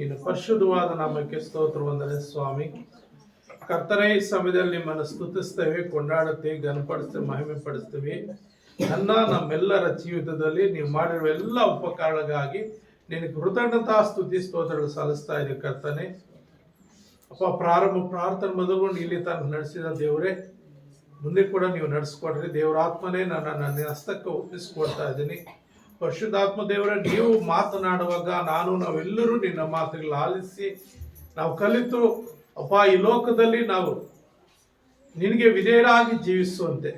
ಇನ್ನು ಪರಿಶುದ್ಧವಾದ ನಾಮಕ್ಕೆ ಸ್ತೋತ್ರ ವಂದನೆ ಸ್ವಾಮಿ. ಕರ್ತನೇ, ಈ ಸಮಯದಲ್ಲಿ ನಿಮ್ಮನ್ನು ಸ್ತುತಿಸ್ತೇವೆ, ಕೊಂಡಾಡುತ್ತೇವೆ, ಘನಪಡಿಸ್ತೇವೆ, ಮಹಿಮೆ ಪಡಿಸ್ತೇವೆ. ನಮ್ಮೆಲ್ಲರ ಜೀವಿತದಲ್ಲಿ ನೀವು ಮಾಡಿರುವ ಎಲ್ಲ ಉಪಕಾರಗಳಿಗಾಗಿ ನಿನಗೆ ಕೃತಜ್ಞತಾ ಸ್ತುತಿ ಸ್ತೋತ್ರಗಳು ಸಲ್ಲಿಸ್ತಾ ಇದ್ದೀವಿ ಕರ್ತನೆ. ಅಪ್ಪ, ಪ್ರಾರ್ಥನೆ ಮೊದಲುಗೊಂಡು ಇಲ್ಲಿ ತನಕ ನಡೆಸಿದ ದೇವರೇ, ಮುಂದೆ ಕೂಡ ನೀವು ನಡೆಸ್ಕೊಡ್ರಿ. ದೇವರಾತ್ಮನೇ ನನ್ನ ಹಸ್ತಕ್ಕೆ ಒಪ್ಪಿಸ್ಕೊಡ್ತಾ ಇದ್ದೀನಿ. ಪರಿಶುದ್ಧಾತ್ಮ ದೇವರೇ, ನೀವು ಮಾತನಾಡುವಾಗ ನಾವೆಲ್ಲರೂ ನಿನ್ನ ಮಾತುಗಳು ಆಲಿಸಿ ನಾವು ಕಲಿತು ಅಪ್ಪ ಈ ಲೋಕದಲ್ಲಿ ನಾವು ನಿನಗೆ ವಿಧೇಯರಾಗಿ ಜೀವಿಸುವಂತೆ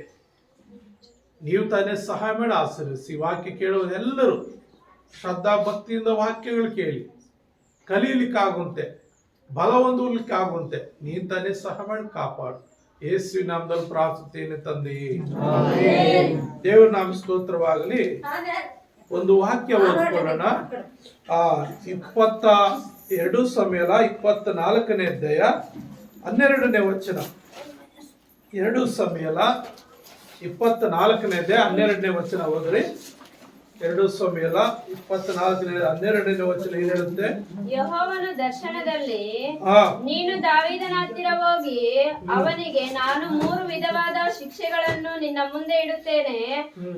ನೀವು ತಾನೇ ಸಹಾಯ ಮಾಡಿ ಆಶೀರ್ವದಿಸಿ. ವಾಕ್ಯ ಕೇಳುವುದೆಲ್ಲರೂ ಶ್ರದ್ಧಾ ಭಕ್ತಿಯಿಂದ ವಾಕ್ಯಗಳು ಕೇಳಿ ಕಲೀಲಿಕ್ಕಾಗುವಂತೆ, ಬಲ ಹೊಂದಲಿಕ್ಕಾಗುವಂತೆ ನೀನು ತಾನೇ ಸಹಾಯ ಮಾಡಿ ಕಾಪಾಡು. ಯೇಸುವಿನ ನಾಮದಲ್ಲಿ ಪ್ರಾರ್ಥಿಸುತ್ತೇನೆ ತಂದೆಯೇ, ದೇವರ ನಾಮ ಸ್ತೋತ್ರವಾಗಲಿ. ಒಂದು ವಾಕ್ಯ ಓದ್ಕೊಳ್ಳೋಣ. 22 ಸಮಯಲ 24ನೇ ಅಧ್ಯಾಯ 12ನೇ ವಚನ. 2 ಸಮಯಲ 24ನೇ ಅಧ್ಯಾಯ 12ನೇ ವಚನ ಓದ್ರಿ. 2 ಸಮಯಲ 24:12 ವಚನ ಏನ್ ಹೇಳುತ್ತೆ? ಯೆಹೋವನ ದರ್ಶನದಲ್ಲಿ ನೀನು ದಾವೀದನ ಹತ್ತಿರ ಹೋಗಿ ಅವನಿಗೆ, ನಾನು 3 ವಿಧವಾದ ಶಿಕ್ಷೆಗಳನ್ನು ನಿನ್ನ ಮುಂದೆ ಇಡುತ್ತೇನೆ,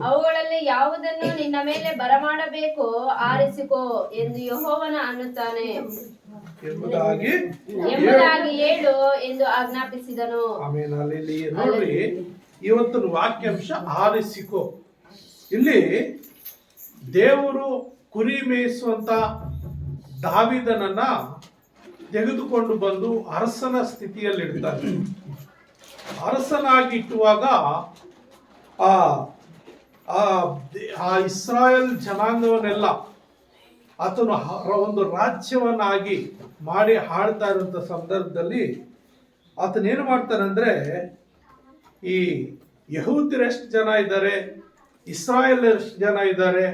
ಅವುಗಳಲ್ಲಿ ಯಾವುದನ್ನು ನಿನ್ನ ಮೇಲೆ ಬರಮಾಡಬೇಕೋ ಆರಿಸಿಕೋ ಎಂದು ಯೆಹೋವನ ಅನ್ನುತ್ತಾನೆ ಎಂಬುದಾಗಿ ಹೇಳು ಎಂದು ಆಜ್ಞಾಪಿಸಿದನು. ಆಮೇಲೆ ಅಲ್ಲಿ ನೋಡ್ರಿ, ಇವತ್ತಿನ ವಾಕ್ಯಾಂಶ ಆರಿಸಿಕೋ. ಇಲ್ಲಿ ದೇವರು ಕುರಿ ಮೇಯಿಸುವಂತ ದಾವೀದನನ್ನ ತೆಗೆದುಕೊಂಡು ಬಂದು ಅರಸನ ಸ್ಥಿತಿಯಲ್ಲಿ ಇಡ್ತಾನೆ. ಅರಸನಾಗಿ ಇಟ್ಟುವಾಗ ಆ ಇಸ್ರಾಯೇಲ್ ಜನಾಂಗವನ್ನೆಲ್ಲ ಆತನು ಒಂದು ರಾಜ್ಯವನ್ನಾಗಿ ಮಾಡಿ ಆಳ್ತಾ ಇರುವಂತ ಸಂದರ್ಭದಲ್ಲಿ ಆತನೇನು ಮಾಡ್ತಾನಂದ್ರೆ, ಈ ಯಹೂದ್ಯರು ಎಷ್ಟು ಜನ ಇದ್ದಾರೆ, ಇಸ್ರಾಯೇಲ್ ಎಷ್ಟು ಜನ ಇದ್ದಾರೆ,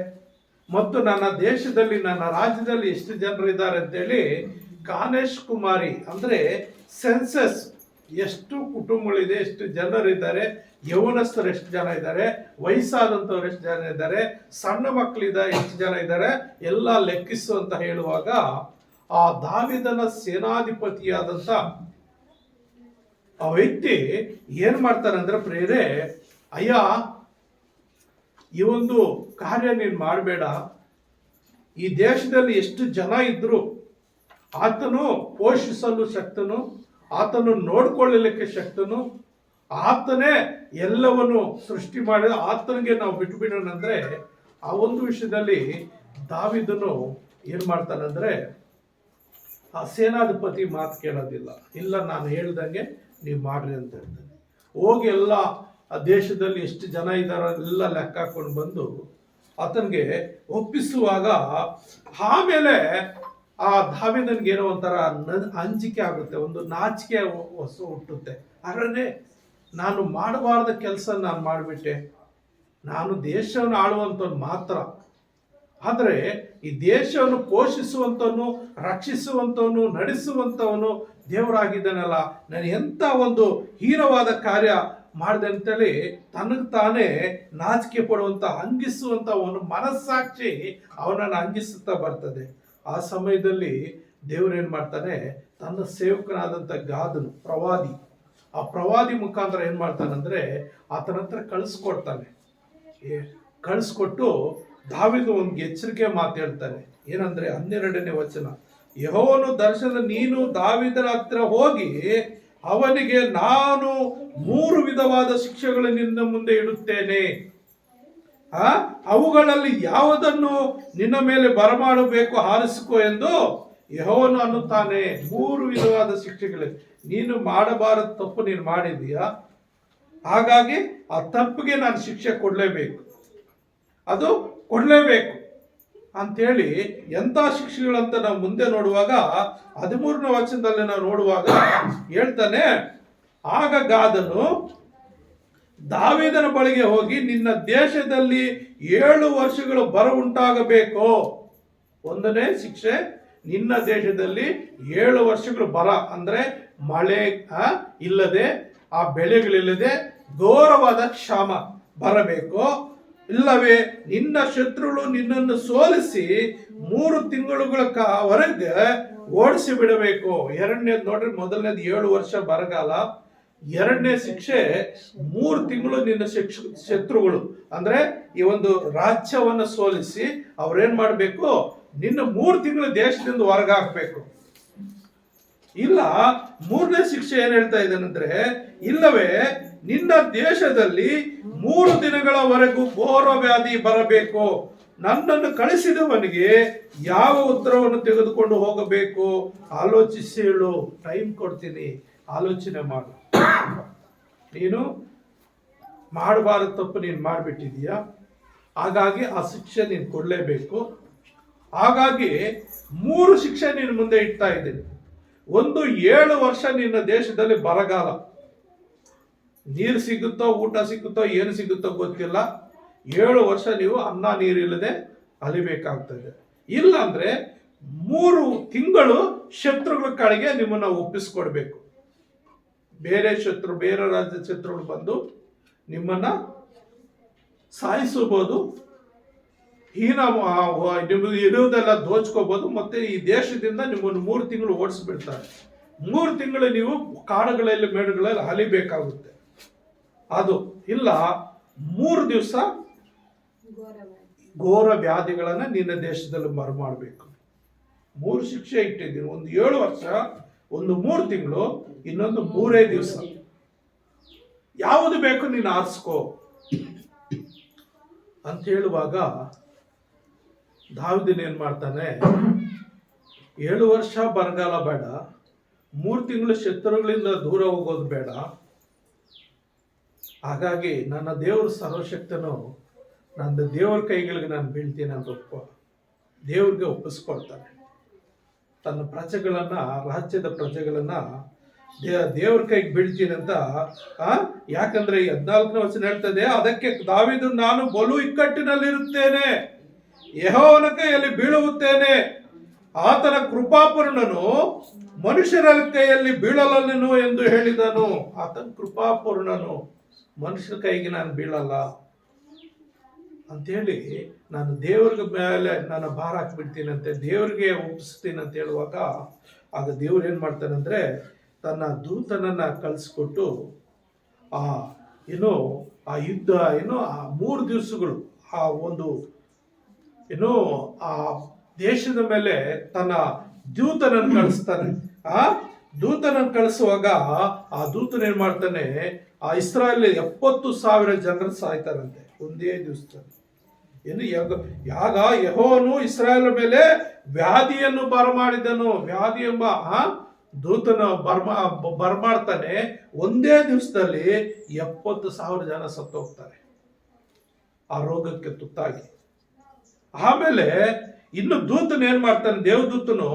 ಮತ್ತು ನನ್ನ ದೇಶದಲ್ಲಿ ನನ್ನ ರಾಜ್ಯದಲ್ಲಿ ಎಷ್ಟು ಜನರು ಇದ್ದಾರೆ ಅಂತೇಳಿ ಕಾನೇಶ್ ಕುಮಾರಿ ಅಂದ್ರೆ ಸೆನ್ಸಸ್, ಎಷ್ಟು ಕುಟುಂಬಗಳಿದೆ, ಎಷ್ಟು ಜನರಿದ್ದಾರೆ, ಯೌವನಸ್ಥರು ಎಷ್ಟು ಜನ ಇದ್ದಾರೆ, ವಯಸ್ಸಾದಂಥವ್ರು ಎಷ್ಟು ಜನ ಇದ್ದಾರೆ, ಸಣ್ಣ ಮಕ್ಕಳಿದ ಎಷ್ಟು ಜನ ಇದ್ದಾರೆ ಎಲ್ಲ ಲೆಕ್ಕಿಸು ಅಂತ ಹೇಳುವಾಗ ಆ ದಾವೀದನ ಸೇನಾಧಿಪತಿಯಾದಂಥ ಆ ವ್ಯಕ್ತಿ ಏನ್ ಮಾಡ್ತಾರಂದ್ರೆ, ಪ್ರೇರೆ ಅಯ್ಯ, ಈ ಒಂದು ಕಾರ್ಯ ನೀನು ಮಾಡಬೇಡ. ಈ ದೇಶದಲ್ಲಿ ಎಷ್ಟು ಜನ ಇದ್ರು ಆತನು ಪೋಷಿಸಲು ಶಕ್ತನು, ಆತನು ನೋಡ್ಕೊಳ್ಳಲಿಕ್ಕೆ ಶಕ್ತನು, ಆತನೇ ಎಲ್ಲವನ್ನು ಸೃಷ್ಟಿ ಮಾಡಿದ, ಆತನಿಗೆ ನಾವು ಬಿಟ್ಟುಬಿಡೋಣಂದ್ರೆ ಆ ಒಂದು ವಿಷಯದಲ್ಲಿ ದಾವೀದನು ಏನ್ ಮಾಡ್ತಾನಂದ್ರೆ, ಆ ಸೇನಾಧಿಪತಿ ಮಾತು ಕೇಳೋದಿಲ್ಲ. ಇಲ್ಲ, ನಾನು ಹೇಳ್ದಂಗೆ ನೀವು ಮಾಡ್ರಿ ಅಂತ ಹೇಳ್ತಾನೆ. ಹೋಗಿ ಎಲ್ಲ ಆ ದೇಶದಲ್ಲಿ ಎಷ್ಟು ಜನ ಇದ್ದಾರೋ ಎಲ್ಲ ಲೆಕ್ಕ ಹಾಕೊಂಡು ಬಂದು ಆತನಿಗೆ ಒಪ್ಪಿಸುವಾಗ ಆಮೇಲೆ ಆ ದಾವೀದನಿಗೆ ಏನೋ ಒಂಥರ ಅಂಜಿಕೆ ಆಗುತ್ತೆ, ಒಂದು ನಾಚಿಕೆ ಹುಟ್ಟುತ್ತೆ. ಹಾಗಾದ್ರೆ ನಾನು ಮಾಡಬಾರ್ದ ಕೆಲಸ ನಾನು ಮಾಡಿಬಿಟ್ಟೆ, ನಾನು ದೇಶವನ್ನು ಆಳುವಂಥವ್ನು ಮಾತ್ರ, ಆದರೆ ಈ ದೇಶವನ್ನು ಪೋಷಿಸುವಂಥವನು, ರಕ್ಷಿಸುವಂಥವನು, ನಡೆಸುವಂಥವನು ದೇವರಾಗಿದ್ದಾನಲ್ಲ, ನಾನು ಎಂಥ ಒಂದು ಹೀನವಾದ ಕಾರ್ಯ ಮಾಡಿದೆ ಅಂತೇಳಿ ತನಗೆ ತಾನೇ ನಾಚಿಕೆ ಪಡುವಂತ, ಅಂಗಿಸುವಂತ ಒಂದು ಮನಸ್ಸಾಕ್ಷಿ ಅವನನ್ನು ಅಂಗಿಸುತ್ತಾ ಬರ್ತದೆ. ಆ ಸಮಯದಲ್ಲಿ ದೇವರೇನ್ ಮಾಡ್ತಾನೆ, ತನ್ನ ಸೇವಕನಾದಂಥ ಗಾದನು ಪ್ರವಾದಿ, ಆ ಪ್ರವಾದಿ ಮುಖಾಂತರ ಏನ್ ಮಾಡ್ತಾನಂದ್ರೆ ಆತನ ಹತ್ರ ಕಳಿಸ್ಕೊಟ್ಟು ದಾವೀದ ಒಂದು ಎಚ್ಚರಿಕೆ ಮಾತು ಹೇಳ್ತಾನೆ. ಏನಂದ್ರೆ 12ನೇ ವಚನ, ಯೆಹೋವನು ದರ್ಶನ ನೀನು ದಾವೀದನ ಹತ್ರ ಹೋಗಿ ಅವನಿಗೆ, ನಾನು 3 ವಿಧವಾದ ಶಿಕ್ಷೆಗಳು ನಿನ್ನ ಮುಂದೆ ಇಡುತ್ತೇನೆ, ಅವುಗಳಲ್ಲಿ ಯಾವುದನ್ನು ನಿನ್ನ ಮೇಲೆ ಬರಮಾಡಬೇಕು ಆರಿಸಿಕೋ ಎಂದು ಯೆಹೋವನು ಅನ್ನುತ್ತಾನೆ. 3 ವಿಧವಾದ ಶಿಕ್ಷೆಗಳು. ನೀನು ಮಾಡಬಾರದು ತಪ್ಪು ನೀನು ಮಾಡಿದೀಯಾ, ಹಾಗಾಗಿ ಆ ತಪ್ಪಿಗೆ ನಾನು ಶಿಕ್ಷೆ ಕೊಡಲೇಬೇಕು, ಅದು ಕೊಡಲೇಬೇಕು ಅಂತೇಳಿ ಎಂಥ ಶಿಕ್ಷೆಗಳಂತ ನಾವು ಮುಂದೆ ನೋಡುವಾಗ 13ನೇ ವಚನದಲ್ಲಿ ನಾವು ನೋಡುವಾಗ ಹೇಳ್ತಾನೆ, ಆಗ ಗಾದನು ದಾವೀದನ ಬಳಿಗೆ ಹೋಗಿ, ನಿನ್ನ ದೇಶದಲ್ಲಿ 7 ವರ್ಷಗಳು ಬರ ಉಂಟಾಗಬೇಕು. 1ನೇ ಶಿಕ್ಷೆ, ನಿನ್ನ ದೇಶದಲ್ಲಿ 7 ವರ್ಷಗಳು ಬರ ಅಂದ್ರೆ ಮಳೆ ಇಲ್ಲದೆ, ಆ ಬೆಳೆಗಳಿಲ್ಲದೆ ಘೋರವಾದ ಕ್ಷಾಮ ಬರಬೇಕು. ಇಲ್ಲವೇ ನಿನ್ನ ಶತ್ರುಗಳು ನಿನ್ನನ್ನು ಸೋಲಿಸಿ 3 ತಿಂಗಳುಗಳವರೆಗೆ ಓಡಿಸಿ ಬಿಡಬೇಕು. ಎರಡನೇದು ನೋಡ್ರಿ, ಮೊದಲನೇದು 7 ವರ್ಷ ಬರಗಾಲ, ಎರಡನೇ ಶಿಕ್ಷೆ 3 ತಿಂಗಳು ನಿನ್ನ ಶತ್ರುಗಳು ಅಂದ್ರೆ ಈ ಒಂದು ರಾಜ್ಯವನ್ನ ಸೋಲಿಸಿ ಅವ್ರೇನ್ ಮಾಡ್ಬೇಕು, ನಿನ್ನ 3 ತಿಂಗಳು ದೇಶದಿಂದ ಹೊರಗಾಕ್ಬೇಕು. ಇಲ್ಲ, ಮೂರನೇ ಶಿಕ್ಷೆ ಏನ್ ಹೇಳ್ತಾ ಇದ್ದಾನಂದ್ರೆ, ಇಲ್ಲವೇ ನಿನ್ನ ದೇಶದಲ್ಲಿ 3 ದಿನಗಳವರೆಗೂ ಘೋರ ವ್ಯಾಧಿ ಬರಬೇಕು. ನನ್ನನ್ನು ಕಳಿಸಿದವನಿಗೆ ಯಾವ ಉತ್ತರವನ್ನು ತೆಗೆದುಕೊಂಡು ಹೋಗಬೇಕು ಆಲೋಚಿಸಿ ಹೇಳು. ಟೈಮ್ ಕೊಡ್ತೀನಿ, ಆಲೋಚನೆ ಮಾಡು. ನೀನು ಮಾಡಬಾರದು ತಪ್ಪು ನೀನು ಮಾಡಿಬಿಟ್ಟಿದೀಯ, ಹಾಗಾಗಿ ಆ ಶಿಕ್ಷೆ ನೀನು ಕೊಡಲೇಬೇಕು. ಹಾಗಾಗಿ 3 ಶಿಕ್ಷೆ ನೀನು ಮುಂದೆ ಇಡ್ತಾ ಇದ್ದೀನಿ. ಒಂದು, 7 ವರ್ಷ ನಿನ್ನ ದೇಶದಲ್ಲಿ ಬರಗಾಲ, ನೀರು ಸಿಗುತ್ತೋ ಊಟ ಸಿಗುತ್ತೋ ಏನು ಸಿಗುತ್ತೋ ಗೊತ್ತಿಲ್ಲ. 7 ವರ್ಷ ನೀವು ಅನ್ನ ನೀರಿಲ್ಲದೆ ಅಲಿಬೇಕಾಗ್ತದೆ. ಇಲ್ಲ ಅಂದ್ರೆ 3 ತಿಂಗಳು ಶತ್ರುಗಳ ಕಡೆಗೆ ನಿಮ್ಮನ್ನ ಒಪ್ಪಿಸ್ಕೊಡ್ಬೇಕು. ಬೇರೆ ರಾಜ್ಯದ ಶತ್ರುಗಳು ಬಂದು ನಿಮ್ಮನ್ನ ಸಾಯಿಸಬಹುದು, ನಿಮಗೆ ಇರುವುದೆಲ್ಲ ದೋಚ್ಕೋಬಹುದು, ಮತ್ತೆ ಈ ದೇಶದಿಂದ ನಿಮ್ಮನ್ನು 3 ತಿಂಗಳು ಓಡಿಸ್ಬಿಡ್ತಾರೆ. 3 ತಿಂಗಳು ನೀವು ಕಾಡುಗಳಲ್ಲಿ ಮೇಡುಗಳಲ್ಲಿ ಅಲಿಬೇಕಾಗುತ್ತೆ. ಅದು ಇಲ್ಲ, 3 ದಿವಸ ಘೋರ ವ್ಯಾಧಿಗಳನ್ನ ನಿನ್ನ ದೇಶದಲ್ಲಿ ಬರಮಾಡಬೇಕು. 3 ಶಿಕ್ಷೆ ಇಟ್ಟಿದ್ದೀನಿ. ಒಂದು 7 ವರ್ಷ, ಒಂದು 3 ತಿಂಗಳು, ಇನ್ನೊಂದು 3 ದಿವಸ. ಯಾವುದು ಬೇಕು ನೀನು ಆರಿಸ್ಕೋ ಅಂತ ಹೇಳುವಾಗ ದಾವೀದನು ಏನ್ ಮಾಡ್ತಾನೆ, 7 ವರ್ಷ ಬರಗಾಲ ಬೇಡ, 3 ತಿಂಗಳು ಶತ್ರುಗಳಿಂದ ದೂರ ಹೋಗೋದು ಬೇಡ. ಹಾಗಾಗಿ ನನ್ನ ದೇವರು ಸರ್ವಶಕ್ತನು, ನನ್ನ ದೇವರ ಕೈಗಳಿಗೆ ನಾನು ಬೀಳ್ತೀನಿ ಅಂತ ದೇವ್ರಿಗೆ ಒಪ್ಪಿಸ್ಕೊಡ್ತಾನೆ. ತನ್ನ ಪ್ರಜೆಗಳನ್ನ, ರಾಜ್ಯದ ಪ್ರಜೆಗಳನ್ನ ದೇವ್ರ ಕೈಗೆ ಬೀಳ್ತೀನಿ ಅಂತ. ಯಾಕಂದ್ರೆ 14ನೇ ವಚನ ಹೇಳ್ತದೆ, ಅದಕ್ಕೆ ದಾವೀದನು, ನಾನು ಬಲು ಇಕ್ಕಟ್ಟಿನಲ್ಲಿರುತ್ತೇನೆ, ಯೆಹೋವನ ಕೈಯಲ್ಲಿ ಬೀಳುತ್ತೇನೆ, ಆತನ ಕೃಪಾಪೂರ್ಣನು ಮನುಷ್ಯರ ಕೈಯಲ್ಲಿ ಬೀಳಲನು ಎಂದು ಹೇಳಿದನು. ಆತನ ಕೃಪಾಪೂರ್ಣನು, ಮನುಷ್ಯರ ಕೈಗೆ ನಾನು ಬೀಳಲ್ಲ ಅಂತೇಳಿ ನಾನು ದೇವ್ರಿಗೆ ಮೇಲೆ ನನ್ನ ಭಾರ ಹಾಕ್ಬಿಡ್ತೀನಿ ಅಂತ, ದೇವ್ರಿಗೆ ಒಪ್ಪಿಸ್ತೀನಿ ಅಂತ ಹೇಳುವಾಗ, ಆಗ ದೇವ್ರು ಏನ್ ಮಾಡ್ತಾನಂದ್ರೆ ತನ್ನ ದೂತನನ್ನ ಕಳಿಸ್ಕೊಟ್ಟು ಆ ಯುದ್ಧ ಆ 3 ದಿವಸಗಳು ಆ ಒಂದು ಆ ದೇಶದ ಮೇಲೆ ತನ್ನ ದೂತನನ್ನು ಕಳಿಸ್ತಾನೆ. ಆ ದೂತನನ್ನು ಕಳಿಸುವಾಗ ಆ ದೂತನ ಏನ್ ಮಾಡ್ತಾನೆ, ಆ ಇಸ್ರಾಯೇಲ್ 70,000 ಜನರು ಸಾಯ್ತಾರಂತೆ ಒಂದೇ ದಿವಸದಲ್ಲಿ. ಯಾಗ ಯೆಹೋವನು ಇಸ್ರಾಯೇಲ್ ಮೇಲೆ ವ್ಯಾಧಿಯನ್ನು ಬರಮಾಡಿದನು. ವ್ಯಾಧಿ ಎಂಬ ದೂತನ ಬರಮಾಡ್ತಾನೆ. ಒಂದೇ ದಿವಸದಲ್ಲಿ 70,000 ಜನ ಸತ್ತು ಹೋಗ್ತಾರೆ ಆ ರೋಗಕ್ಕೆ ತುತ್ತಾಗಿ. ಆಮೇಲೆ ಇನ್ನು ದೂತನ ಏನ್ ಮಾಡ್ತಾನೆ, ದೇವದೂತನು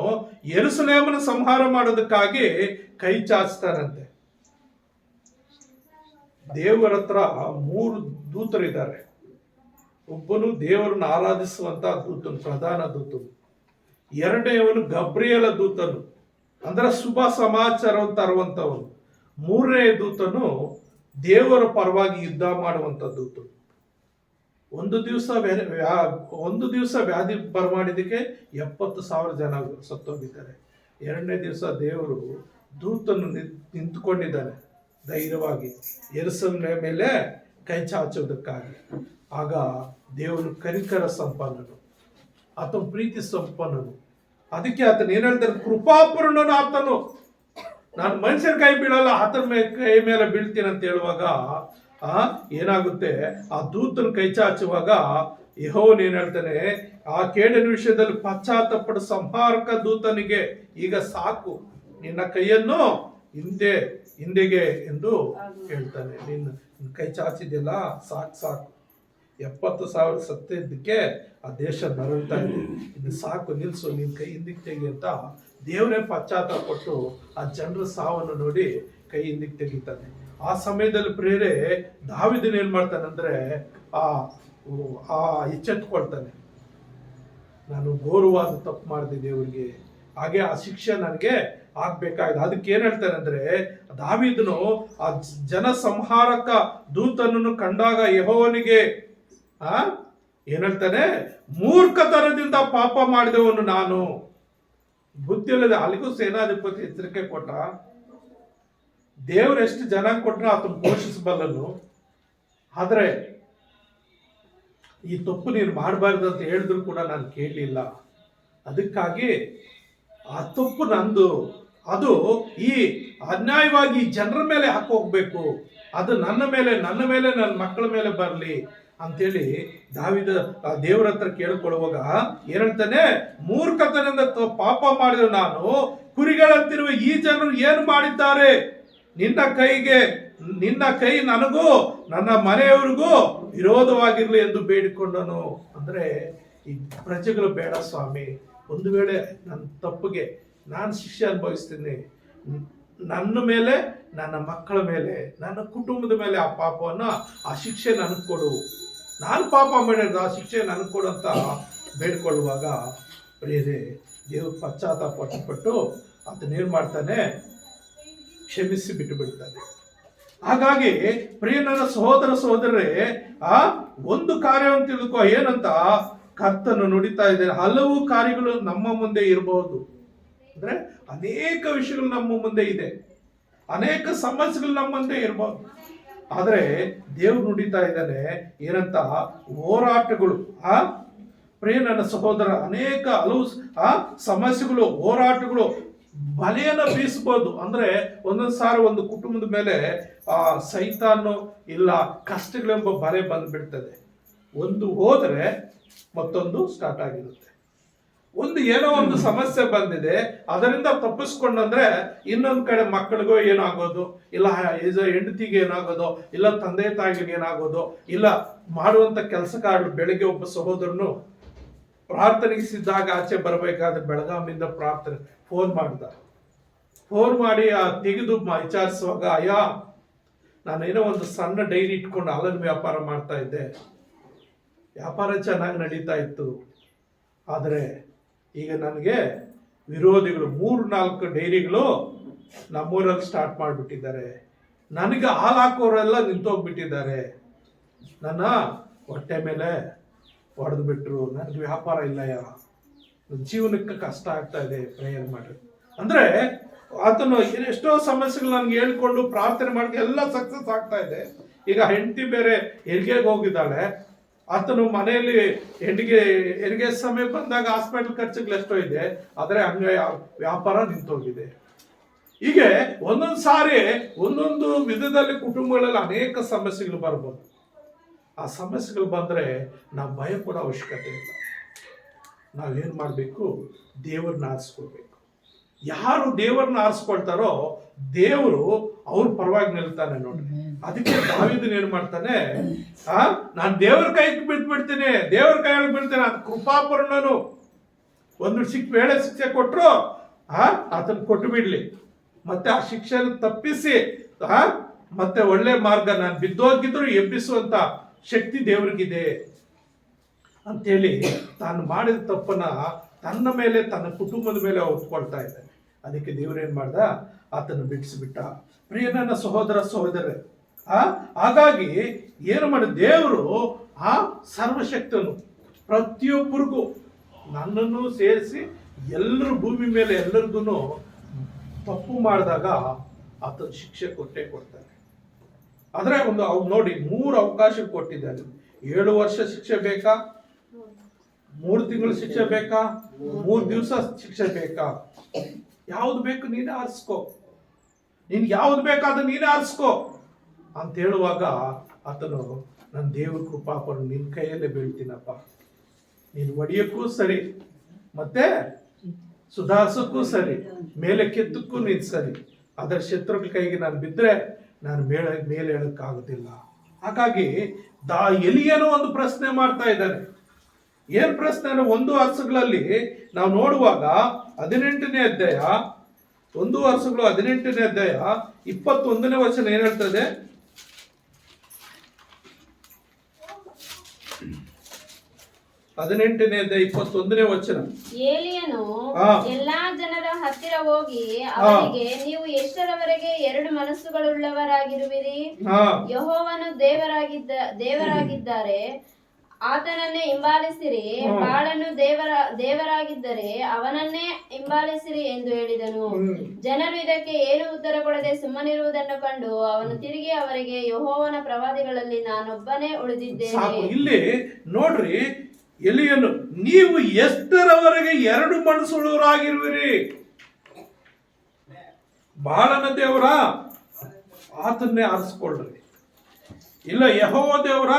ಯೆರೂಸಲೇಮನ್ನು ಸಂಹಾರ ಮಾಡೋದಕ್ಕಾಗಿ ಕೈ ಚಾಚ್ತಾನಂತೆ. ದೇವರ ಹತ್ರ 3 ದೂತರಿದ್ದಾರೆ. ಒಬ್ಬನು ದೇವರನ್ನು ಆರಾಧಿಸುವಂತ ದೂತನು, ಪ್ರಧಾನ ದೂತನು. ಎರಡನೇವನು ಗಬ್ರಿಯಲ ದೂತನು, ಅಂದ್ರೆ ಶುಭ ಸಮಾಚಾರ ತರುವಂತವನು. 3ನೇ ದೂತನು ದೇವರ ಪರವಾಗಿ ಯುದ್ಧ ಮಾಡುವಂತ ದೂತನು. ಒಂದು ದಿವಸ ವ್ಯಾಧಿ ಬರಮಾಡಿದಕ್ಕೆ 70,000 ಜನ ಸತ್ತೋಗಿದ್ದಾರೆ. 2ನೇ ದಿವಸ ದೇವರು ದೂತನು ನಿಂತುಕೊಂಡಿದ್ದಾನೆ ಧೈರ್ಯವಾಗಿ ಯೆರೂಸಲೇಮಿನ ಮೇಲೆ ಕೈ ಚಾಚುವುದಕ್ಕಾಗಿ. ಆಗ ದೇವರು ಕನಿಕರ ಸಂಪನ್ನನು, ಆತನ ಪ್ರೀತಿ ಸಂಪನ್ನನು. ಅದಕ್ಕೆ ಆತನ ಏನ್ ಹೇಳ್ತಾರೆ, ಕೃಪಾಪೂರ್ಣನು ಆತನು. ನಾನು ಮನುಷ್ಯರ ಕೈ ಬೀಳಲ್ಲ, ಆತನ ಕೈ ಮೇಲೆ ಬೀಳ್ತೀನಿ ಅಂತ ಹೇಳುವಾಗ ಏನಾಗುತ್ತೆ, ಆ ದೂತನ ಕೈ ಚಾಚುವಾಗ ಯೆಹೋವನು ಏನ್ ಹೇಳ್ತಾನೆ, ಆ ಕೇಡಿನ ವಿಷಯದಲ್ಲಿ ಪಶ್ಚಾತ್ತಾಪದ ಸಂಹಾರಕ ದೂತನಿಗೆ ಈಗ ಸಾಕು, ನಿನ್ನ ಕೈಯನ್ನು ಹಿಂದೆಗೆ ಎಂದು ಹೇಳ್ತಾನೆ. ನಿನ್ನ ಕೈ ಚಾಚಿದೆಯಲ್ಲ, ಸಾಕು. 70,000 ಸತ್ತಿದ್ದಕ್ಕೆ ಆ ದೇಶ ನರಳ್ತಾ ಇದೆ, ಇದು ಸಾಕು, ನಿಲ್ಸು, ನಿನ್ ಕೈ ಹಿಂದಕ್ಕೆ ತೆಗಿ ಅಂತ ದೇವರೇ ಪಶ್ಚಾತ್ತಾಪಟ್ಟು ಆ ಜನರ ಸಾವನ್ನು ನೋಡಿ ಕೈ ಹಿಂದಕ್ಕೆ ತೆಗಿತಾನೆ. ಆ ಸಮಯದಲ್ಲಿ ಪ್ರೇರೆ ದಾವೀದನು ಏನ್ ಮಾಡ್ತಾನಂದ್ರೆ ಎಚ್ಚೆತ್ಕೊಳ್ತಾನೆ, ನಾನು ಘೋರವಾದ ತಪ್ಪು ಮಾಡಿದೆ ದೇವರಿಗೆ, ಹಾಗೆ ಆ ಶಿಕ್ಷೆ ನನಗೆ ಆಗ್ಬೇಕಾಗಿದೆ. ಅದಕ್ಕೆ ಏನ್ ಹೇಳ್ತಾನೆ ಅಂದ್ರೆ, ದಾವೀದನು ಆ ಜನ ಸಂಹಾರಕ ದೂತನನ್ನು ಕಂಡಾಗ ಯೆಹೋವನಿಗೆ ಏನ್ ಹೇಳ್ತಾನೆ, ಮೂರ್ಖತನದಿಂದ ಪಾಪ ಮಾಡಿದವನು ನಾನು. ಬುದ್ಧಿ ಇಲ್ಲದೆ ಅಲ್ಲಿಗೂ ಸೇನಾಧಿಪತಿ ಎಚ್ಚರಿಕೆ ಕೊಟ್ಟ. ದೇವ್ರು ಎಷ್ಟು ಜನ ಕೊಟ್ರ ಆತನ ಪೋಷಿಸಬಲ್ಲನು. ಆದ್ರೆ ಈ ತಪ್ಪು ನೀನು ಮಾಡಬಾರ್ದು ಅಂತ ಹೇಳಿದ್ರು ಕೂಡ ನಾನು ಕೇಳಲಿಲ್ಲ. ಅದಕ್ಕಾಗಿ ಆ ತಪ್ಪು ನಂದು, ಅದು ಈ ಅನ್ಯಾಯವಾಗಿ ಜನರ ಮೇಲೆ ಹಾಕೋಗ್ಬೇಕು, ಅದು ನನ್ನ ಮೇಲೆ ನನ್ನ ಮಕ್ಕಳ ಮೇಲೆ ಬರಲಿ ಅಂತೇಳಿ ದಾವಿದ ದೇವರ ಹತ್ರ ಕೇಳ್ಕೊಳ್ಳುವಾಗ ಏನ್ ಹೇಳ್ತಾನೆ, ಮೂರ್ಖತನದಿಂದ ಪಾಪ ಮಾಡಿದ ನಾನು, ಕುರಿಗಳಂತಿರುವ ಈ ಜನರು ಏನು ಮಾಡಿದ್ದಾರೆ, ನಿನ್ನ ಕೈ ನನಗೂ ನನ್ನ ಮನೆಯವರಿಗೂ ವಿರೋಧವಾಗಿರ್ಲಿ ಎಂದು ಬೇಡಿಕೊಂಡನು. ಅಂದ್ರೆ ಈ ಪ್ರಜೆಗಳು ಬೇಡ ಸ್ವಾಮಿ, ಒಂದು ವೇಳೆ ನನ್ನ ತಪ್ಪಿಗೆ ನಾನು ಶಿಕ್ಷೆ ಅನುಭವಿಸ್ತೀನಿ, ನನ್ನ ಮೇಲೆ, ನನ್ನ ಮಕ್ಕಳ ಮೇಲೆ, ನನ್ನ ಕುಟುಂಬದ ಮೇಲೆ ಆ ಪಾಪವನ್ನು, ಆ ಶಿಕ್ಷೆ ನನಗೆ ಕೊಡು, ನಾನು ಪಾಪ ಮಾಡಿರೋದು ಆ ಶಿಕ್ಷೆ ನನಗೆ ಕೊಡು ಅಂತ ಬೇಡ್ಕೊಳ್ಳುವಾಗ ಪ್ರಿಯರೇ, ದೇವ್ರ ಪಶ್ಚಾತ್ತಾಪ ಪಟ್ಟು ಅದನ್ನೇನು ಮಾಡ್ತಾನೆ, ಕ್ಷಮಿಸಿ ಬಿಟ್ಟು ಬಿಡ್ತಾನೆ. ಹಾಗಾಗಿ ಪ್ರಿಯ ನನ್ನ ಸಹೋದರರೇ, ಆ ಒಂದು ಕಾರ್ಯವನ್ನು ತಿಳ್ಕೊ, ಏನಂತ ಕರ್ತನು ನುಡಿತಾ ಇದ್ದೇನೆ. ಹಲವು ಕಾರ್ಯಗಳು ನಮ್ಮ ಮುಂದೆ ಇರಬಹುದು, ಅಂದ್ರೆ ಅನೇಕ ವಿಷಯಗಳು ನಮ್ಮ ಮುಂದೆ ಇದೆ, ಅನೇಕ ಸಮಸ್ಯೆಗಳು ನಮ್ಮ ಮುಂದೆ ಇರಬಹುದು. ಆದ್ರೆ ದೇವ್ರು ನುಡಿತಾ ಇದ್ದಾನೆ ಏನಂತ, ಹೋರಾಟಗಳು, ಪ್ರಿಯ ನನ್ನ ಸಹೋದರ, ಅನೇಕ ಹಲವು ಸಮಸ್ಯೆಗಳು, ಹೋರಾಟಗಳು ಬಲೆಯನ್ನು ಬೀಸಬಹುದು. ಅಂದ್ರೆ ಒಂದೊಂದು ಸಾರಿ ಒಂದು ಕುಟುಂಬದ ಮೇಲೆ ಸೈತಾನು ಇಲ್ಲ ಕಷ್ಟಗಳೆಂಬ ಬಲೆ ಬಂದ್ಬಿಡ್ತದೆ. ಒಂದು ಹೋದ್ರೆ ಮತ್ತೊಂದು ಸ್ಟಾರ್ಟ್ ಆಗಿರುತ್ತೆ. ಏನೋ ಒಂದು ಸಮಸ್ಯೆ ಬಂದಿದೆ, ಅದರಿಂದ ತಪ್ಪಿಸ್ಕೊಂಡ್ರೆ ಇನ್ನೊಂದ್ ಕಡೆ ಮಕ್ಕಳಿಗೋ ಏನಾಗೋದು, ಇಲ್ಲ ಹೆಂಡತಿಗೆ ಏನಾಗೋದು, ಇಲ್ಲ ತಂದೆ ತಾಯಿಗೆ ಏನಾಗೋದು, ಇಲ್ಲ ಮಾಡುವಂತ ಕೆಲಸಗಾರರು. ಬೆಳಿಗ್ಗೆ ಒಬ್ಬ ಸಹೋದರನು ಪ್ರಾರ್ಥನೆಗೆ ಸಿದ್ದಾಗ ಆಚೆ ಬರಬೇಕಾದ್ರೆ ಬೆಳಗಾವಿಯಿಂದ ಪ್ರಾರ್ಥನೆ ಫೋನ್ ಮಾಡಿ ತೆಗೆದು ವಿಚಾರಿಸುವಾಗ, ಅಯ್ಯ ನಾನೇನೋ ಒಂದು ಸಣ್ಣ ಡೈರಿ ಇಟ್ಕೊಂಡು ಹಾಲಿನ ವ್ಯಾಪಾರ ಮಾಡ್ತಾ ಇದ್ದೆ, ವ್ಯಾಪಾರ ಚೆನ್ನಾಗಿ ನಡೀತಾ ಇತ್ತು. ಆದರೆ ಈಗ ನನಗೆ ವಿರೋಧಿಗಳು 3-4 ಡೈರಿಗಳು ನಮ್ಮೂರಲ್ಲಿ ಸ್ಟಾರ್ಟ್ ಮಾಡಿಬಿಟ್ಟಿದ್ದಾರೆ, ನನಗೆ ಹಾಲು ಹಾಕೋರೆಲ್ಲ ನಿಂತೋಗ್ಬಿಟ್ಟಿದ್ದಾರೆ, ನನ್ನ ಹೊಟ್ಟೆ ಮೇಲೆ ಹೊಡೆದು ಬಿಟ್ರು, ನನಗೆ ವ್ಯಾಪಾರ ಇಲ್ಲಯ್ಯ, ಜೀವನಕ್ಕೆ ಕಷ್ಟ ಆಗ್ತಾ ಇದೆ, ಪ್ರೇಯರ್ ಮಾಡಿ. ಅಂದ್ರೆ ಆತನು ಎಷ್ಟೋ ಸಮಸ್ಯೆಗಳು ನನಗೆ ಹೇಳ್ಕೊಂಡು ಪ್ರಾರ್ಥನೆ ಮಾಡಿ ಎಲ್ಲ ಸಕ್ಸಸ್ ಆಗ್ತಾ ಇದೆ. ಈಗ ಹೆಂಡತಿ ಬೇರೆ ಹೆರಿಗೆಗೆ ಹೋಗಿದ್ದಾಳೆ, ಆತನು ಮನೆಯಲ್ಲಿ ಹೆರಿಗೆ ಸಮಯ ಬಂದಾಗ ಹಾಸ್ಪಿಟಲ್ ಖರ್ಚುಗಳು ಎಷ್ಟೋ ಇದೆ, ಆದರೆ ಹಂಗ ವ್ಯಾಪಾರ ನಿಂತೋಗಿದೆ. ಹೀಗೆ ಒಂದೊಂದು ಸಾರಿ ಒಂದೊಂದು ವಿಧದಲ್ಲಿ ಕುಟುಂಬಗಳಲ್ಲಿ ಅನೇಕ ಸಮಸ್ಯೆಗಳು ಬರ್ಬೋದು. ಆ ಸಮಸ್ಯೆಗಳು ಬಂದ್ರೆ ನಾವು ಭಯ ಪಡೋ ಅವಶ್ಯಕತೆ ಇಲ್ಲ. ನಾವೇನ್ ಮಾಡಬೇಕು, ದೇವರನ್ನ ಆರಿಸ್ಕೊಳ್ಬೇಕು. ಯಾರು ದೇವರನ್ನ ಆರಿಸ್ಕೊಳ್ತಾರೋ ದೇವರು ಅವ್ರ ಪರವಾಗಿ ನಿಲ್ತಾನೆ ನೋಡ್ರಿ. ಅದಕ್ಕೆ ದಾವೀದನು ಏನ್ ಮಾಡ್ತಾನೆ, ನಾನು ದೇವ್ರ ಕೈಗೆ ಬಿಡ್ತೀನಿ, ದೇವ್ರ ಕೈಯಲ್ಲಿ ಬಿಡ್ತೇನೆ, ಅದು ಕೃಪಾಪೂರ್ಣನು. ಒಂದು ವೇಳೆ ಶಿಕ್ಷೆ ಕೊಟ್ಟರು ಆತನ ಕೊಟ್ಟು ಬಿಡ್ಲಿ, ಮತ್ತೆ ಆ ಶಿಕ್ಷೆನ ತಪ್ಪಿಸಿ ಮತ್ತೆ ಒಳ್ಳೆ ಮಾರ್ಗ, ನಾನು ಬಿದ್ದೋಗಿದ್ರು ಎಬ್ಬಿಸುವಂತ ಶಕ್ತಿ ದೇವ್ರಿಗಿದೆ ಅಂತೇಳಿ ತಾನು ಮಾಡಿದ ತಪ್ಪನ್ನ ತನ್ನ ಮೇಲೆ, ತನ್ನ ಕುಟುಂಬದ ಮೇಲೆ ಹೊತ್ಕೊಳ್ತಾ ಇದ್ದಾನೆ. ಅದಕ್ಕೆ ದೇವ್ರೇನ್ ಮಾಡ್ದ, ಆತನ ಬಿಡಿಸಿಬಿಟ್ಟ. ಪ್ರಿಯ ನನ್ನ ಸಹೋದರರೇ, ಹಾಗಾಗಿ ಏನು ಮಾಡಿ, ದೇವರು ಸರ್ವಶಕ್ತನು, ಪ್ರತಿಯೊಬ್ಬರಿಗೂ ನನ್ನನ್ನು ಸೇರಿಸಿ ಎಲ್ಲರೂ ಭೂಮಿ ಮೇಲೆ ಎಲ್ಲರಿಗೂ ತಪ್ಪು ಮಾಡಿದಾಗ ಆತನ ಶಿಕ್ಷೆ ಕೊಡ್ತಾನೆ. ಆದ್ರೆ ನೋಡಿ 3 ಅವಕಾಶ ಕೊಟ್ಟಿದ್ದಾನೆ. 7 ವರ್ಷ ಶಿಕ್ಷೆ ಬೇಕಾ, 3 ತಿಂಗಳು ಶಿಕ್ಷೆ ಬೇಕಾ, 3 ದಿವಸ ಶಿಕ್ಷೆ ಬೇಕಾ, ಯಾವ್ದು ಬೇಕು ನೀನೇ ಆರಿಸ್ಕೋ, ನಿನ್ಗೆ ಯಾವ್ದು ಬೇಕಾದ್ರೆ ನೀನೇ ಆರಿಸ್ಕೋ ಅಂತ ಹೇಳುವಾಗ ಆತನು, ನನ್ನ ದೇವ್ರ ಕೃಪಾಪರು ನಿನ್ ಕೈಯಲ್ಲೇ ಬೀಳ್ತೀನಪ್ಪ, ನೀನು ಒಡೆಯಕ್ಕೂ ಸರಿ, ಮತ್ತೆ ಸುಧಾರಿಸಕ್ಕೂ ಸರಿ, ಮೇಲೆ ಕೆತ್ತಕ್ಕೂ ನೀನ್ ಸರಿ, ಅದರ ಶತ್ರುಗಳ ಕೈಗೆ ನಾನು ಬಿದ್ದರೆ ನಾನು ಮೇಲೆ ಹೇಳಕ್ಕಾಗೋದಿಲ್ಲ. ಹಾಗಾಗಿ ಎಲಿಯನೋ ಒಂದು ಪ್ರಶ್ನೆ ಮಾಡ್ತಾ ಇದ್ದಾನೆ. ಏನ್ ಪ್ರಶ್ನೆ ಅಂದ್ರೆ, 1 ವರ್ಷಗಳಲ್ಲಿ ನಾವು ನೋಡುವಾಗ 18ನೇ ಅಧ್ಯಾಯ 1 ವರ್ಷಗಳು 18ನೇ ಅಧ್ಯಾಯ 21ನೇ ವಚನ ಏನ್ ಹೇಳ್ತದೆ, 18ನೇ ಅಧ್ಯಾಯ 21ನೇ ವಚನ. ಏಲಿಯನು ಎಲ್ಲಾ ಜನರ ಹತ್ತಿರ ಹೋಗಿ ಅವರಿಗೆ, ನೀವು ಎಷ್ಟರವರೆಗೆ 2 ಮನಸ್ಸುಗಳುಳ್ಳವರಾಗಿರುವಿರಿ? ಯೆಹೋವನು ದೇವರಾಗಿದ್ದಾರೆ, ಆತನನ್ನೇ ಹಿಂಬಾಲಿಸಿರಿ, ಬಾಳನು ದೇವರಾಗಿದ್ದರೆ ಅವನನ್ನೇ ಹಿಂಬಾಲಿಸಿರಿ ಎಂದು ಹೇಳಿದನು. ಜನರು ಇದಕ್ಕೆ ಏನು ಉತ್ತರ ಕೊಡದೆ ಸುಮ್ಮನಿರುವುದನ್ನು ಕಂಡು ಅವನು ತಿರುಗಿ ಅವರಿಗೆ, ಯೆಹೋವನ ಪ್ರವಾದಿಗಳಲ್ಲಿ ನಾನೊಬ್ಬನೇ ಉಳಿದಿದ್ದೇನೆ. ಇಲ್ಲಿ ನೋಡ್ರಿ, ಎಲಿಯನು, ನೀವು ಎಷ್ಟರವರೆಗೆ ಎರಡು ಮನಸ್ಸುಳ್ಳವರಾಗಿರುವಿರಿ? ಬಾಳನ ದೇವರ, ಆತನ್ನೇ ಆರಿಸ್ಕೊಳ್ರಿ. ಇಲ್ಲ ಯೆಹೋವ ದೇವರ,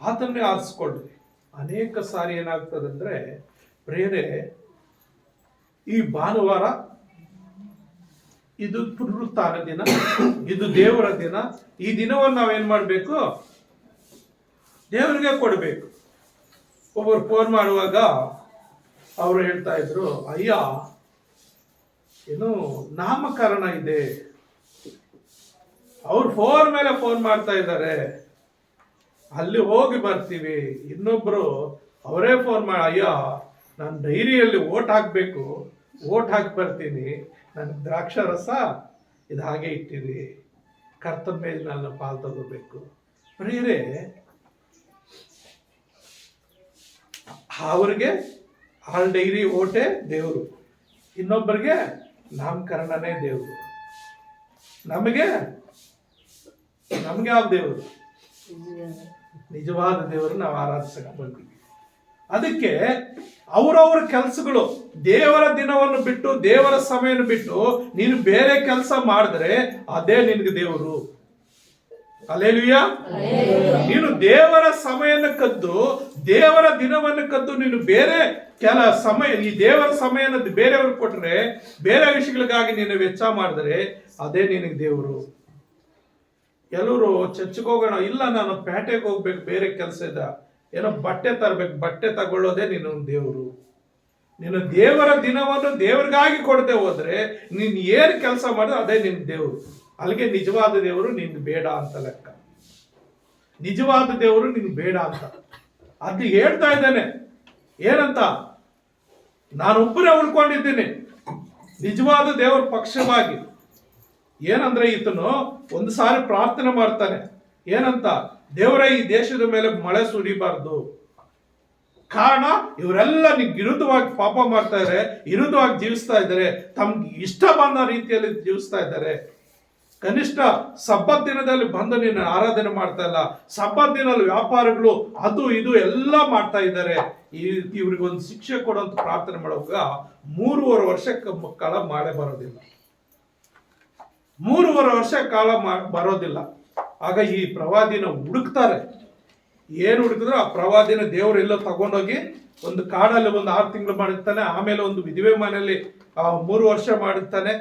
ಆತನ್ನೇ ಆರಿಸ್ಕೊಳ್ರಿ. ಅನೇಕ ಸಾರಿ ಏನಾಗ್ತದಂದ್ರೆ ಪ್ರೇರೆ, ಈ ಭಾನುವಾರ ಇದು ಪುನರುತ್ಥಾನ ದಿನ, ಇದು ದೇವರ ದಿನ. ಈ ದಿನವನ್ನು ನಾವೇನ್ ಮಾಡ್ಬೇಕು? ದೇವರಿಗೆ ಕೊಡಬೇಕು. ಒಬ್ಬರು ಫೋನ್ ಮಾಡುವಾಗ ಅವರು ಹೇಳ್ತಾ ಇದ್ರು, ಅಯ್ಯ ಏನು ನಾಮಕರಣ ಇದೆ, ಅವ್ರು ಫೋನ್ ಮೇಲೆ ಫೋನ್ ಮಾಡ್ತಾ ಇದ್ದಾರೆ, ಅಲ್ಲಿ ಹೋಗಿ ಬರ್ತೀವಿ. ಇನ್ನೊಬ್ರು ಅವರೇ ಫೋನ್ ಮಾಡಿ, ಅಯ್ಯ ನಾನು ಡೈರಿಯಲ್ಲಿ ಓಟ್ ಹಾಕ್ಬೇಕು, ಓಟ್ ಹಾಕಿ ಬರ್ತೀನಿ, ನನಗೆ ದ್ರಾಕ್ಷಾರಸ ಇದು ಹಾಗೆ ಇಟ್ಟಿರಿ, ಕರ್ತನ ಮೇಲೆ ನನ್ನ ಪಾಲು ತಗೋಬೇಕು. ಪ್ರಿಯರೇ, ಅವ್ರಿಗೆ ಹಾಲ್ ಡೈರಿ ಓಟೆ ದೇವರು, ಇನ್ನೊಬ್ಬರಿಗೆ ನಾಮಕರಣನೇ ದೇವರು. ನಮಗೆ ಯಾವ ದೇವರು? ನಿಜವಾದ ದೇವರು ನಾವು ಆರಾಧಿಸಕ್ಕೆ ಬಂದಿದ್ದೀವಿ. ಅದಕ್ಕೆ ಅವರವರ ಕೆಲಸಗಳು, ದೇವರ ದಿನವನ್ನು ಬಿಟ್ಟು, ದೇವರ ಸಮಯವನ್ನು ಬಿಟ್ಟು ನೀನು ಬೇರೆ ಕೆಲಸ ಮಾಡಿದ್ರೆ ಅದೇ ನಿನಗೆ ದೇವರು. ಹಲ್ಲೆಲೂಯಾ. ನೀನು ದೇವರ ಸಮಯನ ಕದ್ದು, ದೇವರ ದಿನವನ್ನು ಕದ್ದು ನೀನು ಬೇರೆ ಕೆಲ ಸಮಯ, ಈ ದೇವರ ಸಮಯನ ಬೇರೆಯವ್ರಿಗೆ ಕೊಟ್ರೆ, ಬೇರೆ ವಿಷಯಗಳಿಗಾಗಿ ನೀನು ವೆಚ್ಚ ಮಾಡಿದ್ರೆ ಅದೇ ನಿನಗೆ ದೇವರು. ಕೆಲವರು ಚರ್ಚ್ಗೆ ಹೋಗೋಣ, ಇಲ್ಲ ನಾನು ಪೇಟೆಗೆ ಹೋಗ್ಬೇಕು, ಬೇರೆ ಕೆಲಸ ಇದೆ, ಏನೋ ಬಟ್ಟೆ ತರಬೇಕು, ಬಟ್ಟೆ ತಗೊಳ್ಳೋದೇ ನೀನು ದೇವರು. ನೀನು ದೇವರ ದಿನವನ್ನು ದೇವರಿಗಾಗಿ ಕೊಡದೆ ಹೋದ್ರೆ ನೀನು ಏನು ಕೆಲಸ ಮಾಡಿದ್ರೆ ಅದೇ ನಿನ್ ದೇವರು. ಅಲ್ಲಿಗೆ ನಿಜವಾದ ದೇವರು ನಿನ್ ಬೇಡ ಅಂತ ಲೆಕ್ಕ. ನಿಜವಾದ ದೇವರು ನಿನ್ ಬೇಡ ಅಂತ ಅದು ಹೇಳ್ತಾ ಇದ್ದಾನೆ. ಏನಂತ? ನಾನೊಬ್ಬರೇ ಉಳ್ಕೊಂಡಿದ್ದೀನಿ ನಿಜವಾದ ದೇವರ ಪಕ್ಷವಾಗಿ. ಏನಂದ್ರೆ ಈತನು ಒಂದು ಸಾರಿ ಪ್ರಾರ್ಥನೆ ಮಾಡ್ತಾನೆ. ಏನಂತ? ದೇವರ ಈ ದೇಶದ ಮೇಲೆ ಮಳೆ ಸುರಿಬಾರ್ದು, ಕಾರಣ ಇವರೆಲ್ಲ ವಿರುದ್ಧವಾಗಿ ಪಾಪ ಮಾಡ್ತಾ ಇದ್ದಾರೆ, ವಿರುದ್ಧವಾಗಿ ಜೀವಿಸ್ತಾ ಇದ್ದಾರೆ, ತಮ್ಗೆ ಇಷ್ಟ ಬಂದ ರೀತಿಯಲ್ಲಿ ಜೀವಿಸ್ತಾ ಇದ್ದಾರೆ. ಕನಿಷ್ಠ ಸಬ್ಬತ್ ದಿನದಲ್ಲಿ ಬಂದು ನೀನು ಆರಾಧನೆ ಮಾಡ್ತಾ ಇಲ್ಲ, ಸಬ್ಬತ್ ದಿನದಲ್ಲಿ ವ್ಯಾಪಾರಗಳು ಅದು ಇದು ಎಲ್ಲ ಮಾಡ್ತಾ ಇದ್ದಾರೆ. ಇವ್ರಿಗೆ ಒಂದು ಶಿಕ್ಷೆ ಕೊಡುವಂತ ಪ್ರಾರ್ಥನೆ ಮಾಡುವಾಗ 3.5 ವರ್ಷ ಕಾಲ ಮಳೆ ಬರೋದಿಲ್ಲ, 3.5 ವರ್ಷ ಕಾಲ ಬರೋದಿಲ್ಲ. ಆಗ ಈ ಪ್ರವಾದಿನ ಹುಡುಕ್ತಾರೆ. ಏನು ಹುಡುಕಿದ್ರು ಆ ಪ್ರವಾದಿನ ದೇವರು ಎಲ್ಲೋ ತಗೊಂಡೋಗಿ ಒಂದು ಕಾಡಲ್ಲಿ ಒಂದು 6 ತಿಂಗಳು ಮಾಡಿರ್ತಾನೆ, ಆಮೇಲೆ ಒಂದು ವಿಧವೆ ಮನೆಯಲ್ಲಿ 3 ವರ್ಷ ಮಾಡಿರ್ತಾನೆ.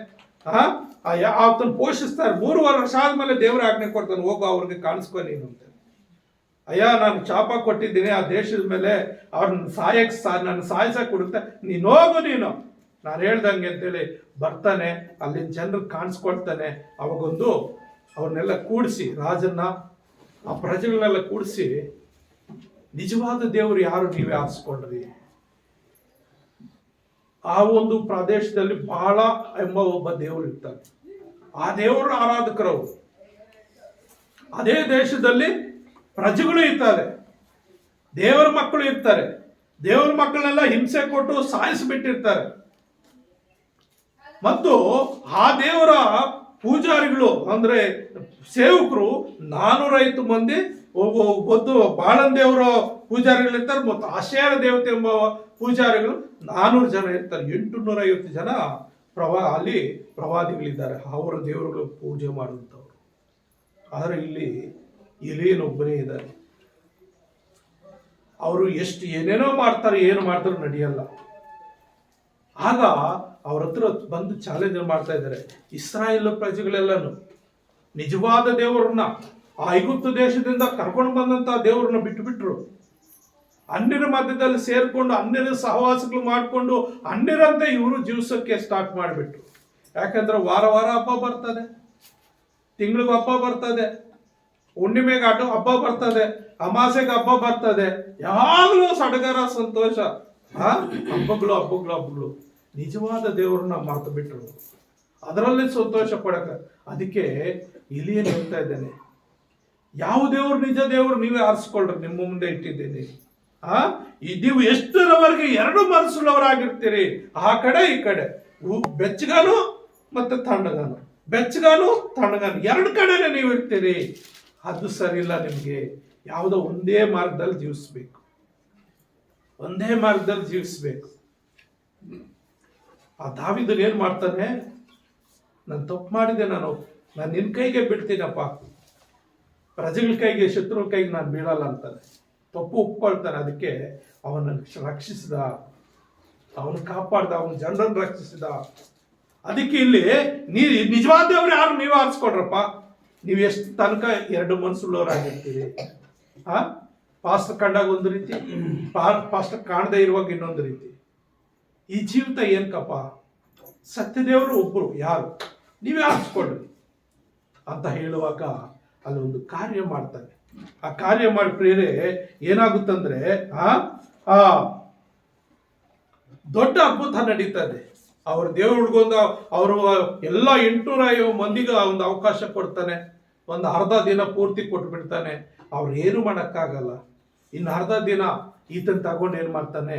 ಆತನ ಪೋಷಿಸ್ತಾರೆ. 3.5 ವರ್ಷ ಆದ್ಮೇಲೆ ದೇವರ ಆಜ್ಞೆ ಕೊಡ್ತಾನೆ, ಹೋಗು ಅವ್ರಿಗೆ ಕಾಣಿಸ್ಕೊ ನೀನು ಅಂತ. ಅಯ್ಯ ನಾನು ಶಾಪ ಕೊಟ್ಟಿದ್ದೀನಿ ಆ ದೇಶದ ಮೇಲೆ, ಅವ್ರನ್ನ ನನ್ನ ಸಾಯಿಸಕ್ ಕೊಡುತ್ತೆ, ನೀನು ಹೋಗು, ನೀನು ನಾನು ಹೇಳ್ದಂಗೆ ಅಂತೇಳಿ ಬರ್ತಾನೆ. ಅಲ್ಲಿನ ಜನರಿಗೆ ಕಾಣಿಸ್ಕೊಳ್ತಾನೆ. ಅವಾಗೊಂದು ಅವ್ರನ್ನೆಲ್ಲ ಕೂಡಿಸಿ, ರಾಜನ್ನ ಆ ಪ್ರಜೆಗಳನ್ನೆಲ್ಲ ಕೂಡಿಸಿ, ನಿಜವಾದ ದೇವರು ಯಾರು ನೀವೇ ಆರಿಸ್ಕೊಂಡ್ರಿ? ಆ ಒಂದು ಪ್ರದೇಶದಲ್ಲಿ ಬಹಳ ಎಂಬ ಒಬ್ಬ ದೇವರು ಇರ್ತಾನೆ. ಆ ದೇವರ ಆರಾಧಕರವರು. ಅದೇ ದೇಶದಲ್ಲಿ ಪ್ರಜೆಗಳು ಇರ್ತಾರೆ, ದೇವರ ಮಕ್ಕಳು ಇರ್ತಾರೆ. ದೇವರ ಮಕ್ಕಳನ್ನೆಲ್ಲ ಹಿಂಸೆ ಕೊಟ್ಟು ಸಾಯಿಸಿಬಿಟ್ಟಿರ್ತಾರೆ. ಮತ್ತು ಆ ದೇವರ ಪೂಜಾರಿಗಳು ಅಂದ್ರೆ ಸೇವಕರು 405 ಮಂದಿ, ಒಂದು ಬಾಳನ್ ದೇವರ ಪೂಜಾರಿಗಳಿರ್ತಾರೆ, ಮತ್ತು ಆಶೇರ ದೇವತೆ ಎಂಬ ಪೂಜಾರಿಗಳು 400 ಜನ ಇರ್ತಾರೆ. 850 ಜನ ಅಲ್ಲಿ ಪ್ರವಾದಿಗಳಿದ್ದಾರೆ, ಅವರ ದೇವರುಗಳು ಪೂಜೆ ಮಾಡುವಂಥವ್ರು. ಆದರೆ ಇಲ್ಲಿ ಎಲೀಯನೊಬ್ಬನೇ ಇದ್ದಾರೆ. ಅವರು ಎಷ್ಟು ಏನೇನೋ ಮಾಡ್ತಾರೆ, ಏನು ಮಾಡಿದ್ರು ನಡೆಯಲ್ಲ. ಆಗ ಅವ್ರ ಹತ್ರ ಬಂದು ಚಾಲೆಂಜ್ ಮಾಡ್ತಾ ಇದ್ದಾರೆ. ಇಸ್ರಾಯೇಲ್ ಪ್ರಜೆಗಳೆಲ್ಲನು ನಿಜವಾದ ದೇವರನ್ನ, ಆ ಐಗುಪ್ತ ದೇಶದಿಂದ ಕರ್ಕೊಂಡು ಬಂದಂತ ದೇವರನ್ನ ಬಿಟ್ಟುಬಿಟ್ರು. ಅನ್ಯರ ಮಧ್ಯದಲ್ಲಿ ಸೇರ್ಕೊಂಡು ಅನ್ಯರ ಸಹವಾಸಗಳು ಮಾಡಿಕೊಂಡು ಅನ್ಯರಂತೆ ಇವರು ಜೀವಿಸೋಕೆ ಸ್ಟಾರ್ಟ್ ಮಾಡಿಬಿಟ್ರು. ಯಾಕಂದ್ರೆ ವಾರ ವಾರ ಹಬ್ಬ ಬರ್ತದೆ, ತಿಂಗಳಿಗೆ ಹಬ್ಬ ಬರ್ತದೆ, ಹುಣ್ಣಿಮೆಗೆ ಹಬ್ಬ ಬರ್ತದೆ, ಅಮಾಸೆಗೆ ಹಬ್ಬ ಬರ್ತದೆ, ಯಾವಾಗಲೂ ಸಡಗರ ಸಂತೋಷ, ಹಬ್ಬಗಳು. ನಿಜವಾದ ದೇವರನ್ನ ಮರೆತು ಬಿಟ್ರು, ಅದರಲ್ಲಿ ಸಂತೋಷ ಪಡಕ. ಅದಕ್ಕೆ ಇಲಿಯನ್ ಹೇಳ್ತಾ ಇದ್ದೇನೆ, ಯಾವ ದೇವರು ನಿಜ ದೇವರು ನೀವೇ ಆರಿಸ್ಕೊಳ್ರಿ, ನಿಮ್ಮ ಮುಂದೆ ಇಟ್ಟಿದ್ದೇನೆ. ನೀವು ಎಷ್ಟರವರೆಗೆ ಎರಡು ಮನಸ್ಸುಳ್ಳವರಾಗಿರ್ತೀರಿ, ಆ ಕಡೆ ಈ ಕಡೆ, ಬೆಚ್ಚಗಾನು ಮತ್ತೆ ತಣ್ಣಗಾನು, ಬೆಚ್ಚಗಾನು ತಣ್ಣಗಾನು, ಎರಡು ಕಡೆನೆ ನೀವು ಇರ್ತೀರಿ. ಅದು ಸರಿ ಇಲ್ಲ. ನಿಮಗೆ ಯಾವುದೋ ಒಂದೇ ಮಾರ್ಗದಲ್ಲಿ ಜೀವಿಸ್ಬೇಕು, ಒಂದೇ ಮಾರ್ಗದಲ್ಲಿ ಜೀವಿಸ್ಬೇಕು. ಆ ದಾವೀದನು ಏನ್ ಮಾಡ್ತಾನೆ, ನಾನು ತಪ್ಪು ಮಾಡಿದೆ, ನಾನು ನಿನ್ನ ಕೈಗೆ ಬಿಡ್ತೀನಪ್ಪ, ಪ್ರಜೆಗಳ ಕೈಗೆ, ಶತ್ರುಗಳ ಕೈಗೆ ನಾನು ಬೀಳಲ್ಲ ಅಂತಾನೆ. ತಪ್ಪು ಒಪ್ಕೊಳ್ತಾನೆ. ಅದಕ್ಕೆ ಅವನನ್ನು ರಕ್ಷಿಸಿದ, ಅವನು ಕಾಪಾಡ್ದ, ಅವನ ಜನರನ್ನು ರಕ್ಷಿಸಿದ. ಅದಕ್ಕೆ ಇಲ್ಲಿ ನಿಜವಾದ ದೇವ್ರು ಯಾರು ನೀವು ಆರಿಸ್ಕೊಡ್ರಪ್ಪ. ನೀವು ಎಷ್ಟು ತನಕ ಎರಡು ಮನಸ್ಸುಳ್ಳವರಾಗಿರ್ತೀರಿ. ಪಾಸ್ಟರ್ ಕಂಡಾಗ ಒಂದು ರೀತಿ, ಪಾಸ್ಟರ್ ಕಾಣದೇ ಇರುವಾಗ ಇನ್ನೊಂದು ರೀತಿ. ಈ ಜೀವಿತ ಏನ್ಕಪ್ಪ? ಸತ್ಯದೇವರು ಒಬ್ಬರು ಯಾರು, ನೀವೇ ಆರಿಸ್ಕೊಡ್ರಿ ಅಂತ ಹೇಳುವಾಗ ಅಲ್ಲಿ ಒಂದು ಕಾರ್ಯ ಮಾಡ್ತಾನೆ. ಆ ಕಾರ್ಯ ಮಾಡಿ ಪ್ರೇರೆ ಏನಾಗುತ್ತಂದ್ರೆ ದೊಡ್ಡ ಅದ್ಭುತ ನಡೀತದೆ. ಅವ್ರ ದೇವ್ರಿಗೊಂದು ಅವರು ಎಲ್ಲ 850 ಮಂದಿಗೆ ಒಂದು ಅವಕಾಶ ಕೊಡ್ತಾನೆ. ಒಂದು ಅರ್ಧ ದಿನ ಪೂರ್ತಿ ಕೊಟ್ಬಿಡ್ತಾನೆ. ಅವ್ರು ಏನು ಮಾಡೋಕ್ಕಾಗಲ್ಲ. ಇನ್ನು ಅರ್ಧ ದಿನ ಈತನ ತಗೊಂಡು ಏನು ಮಾಡ್ತಾನೆ,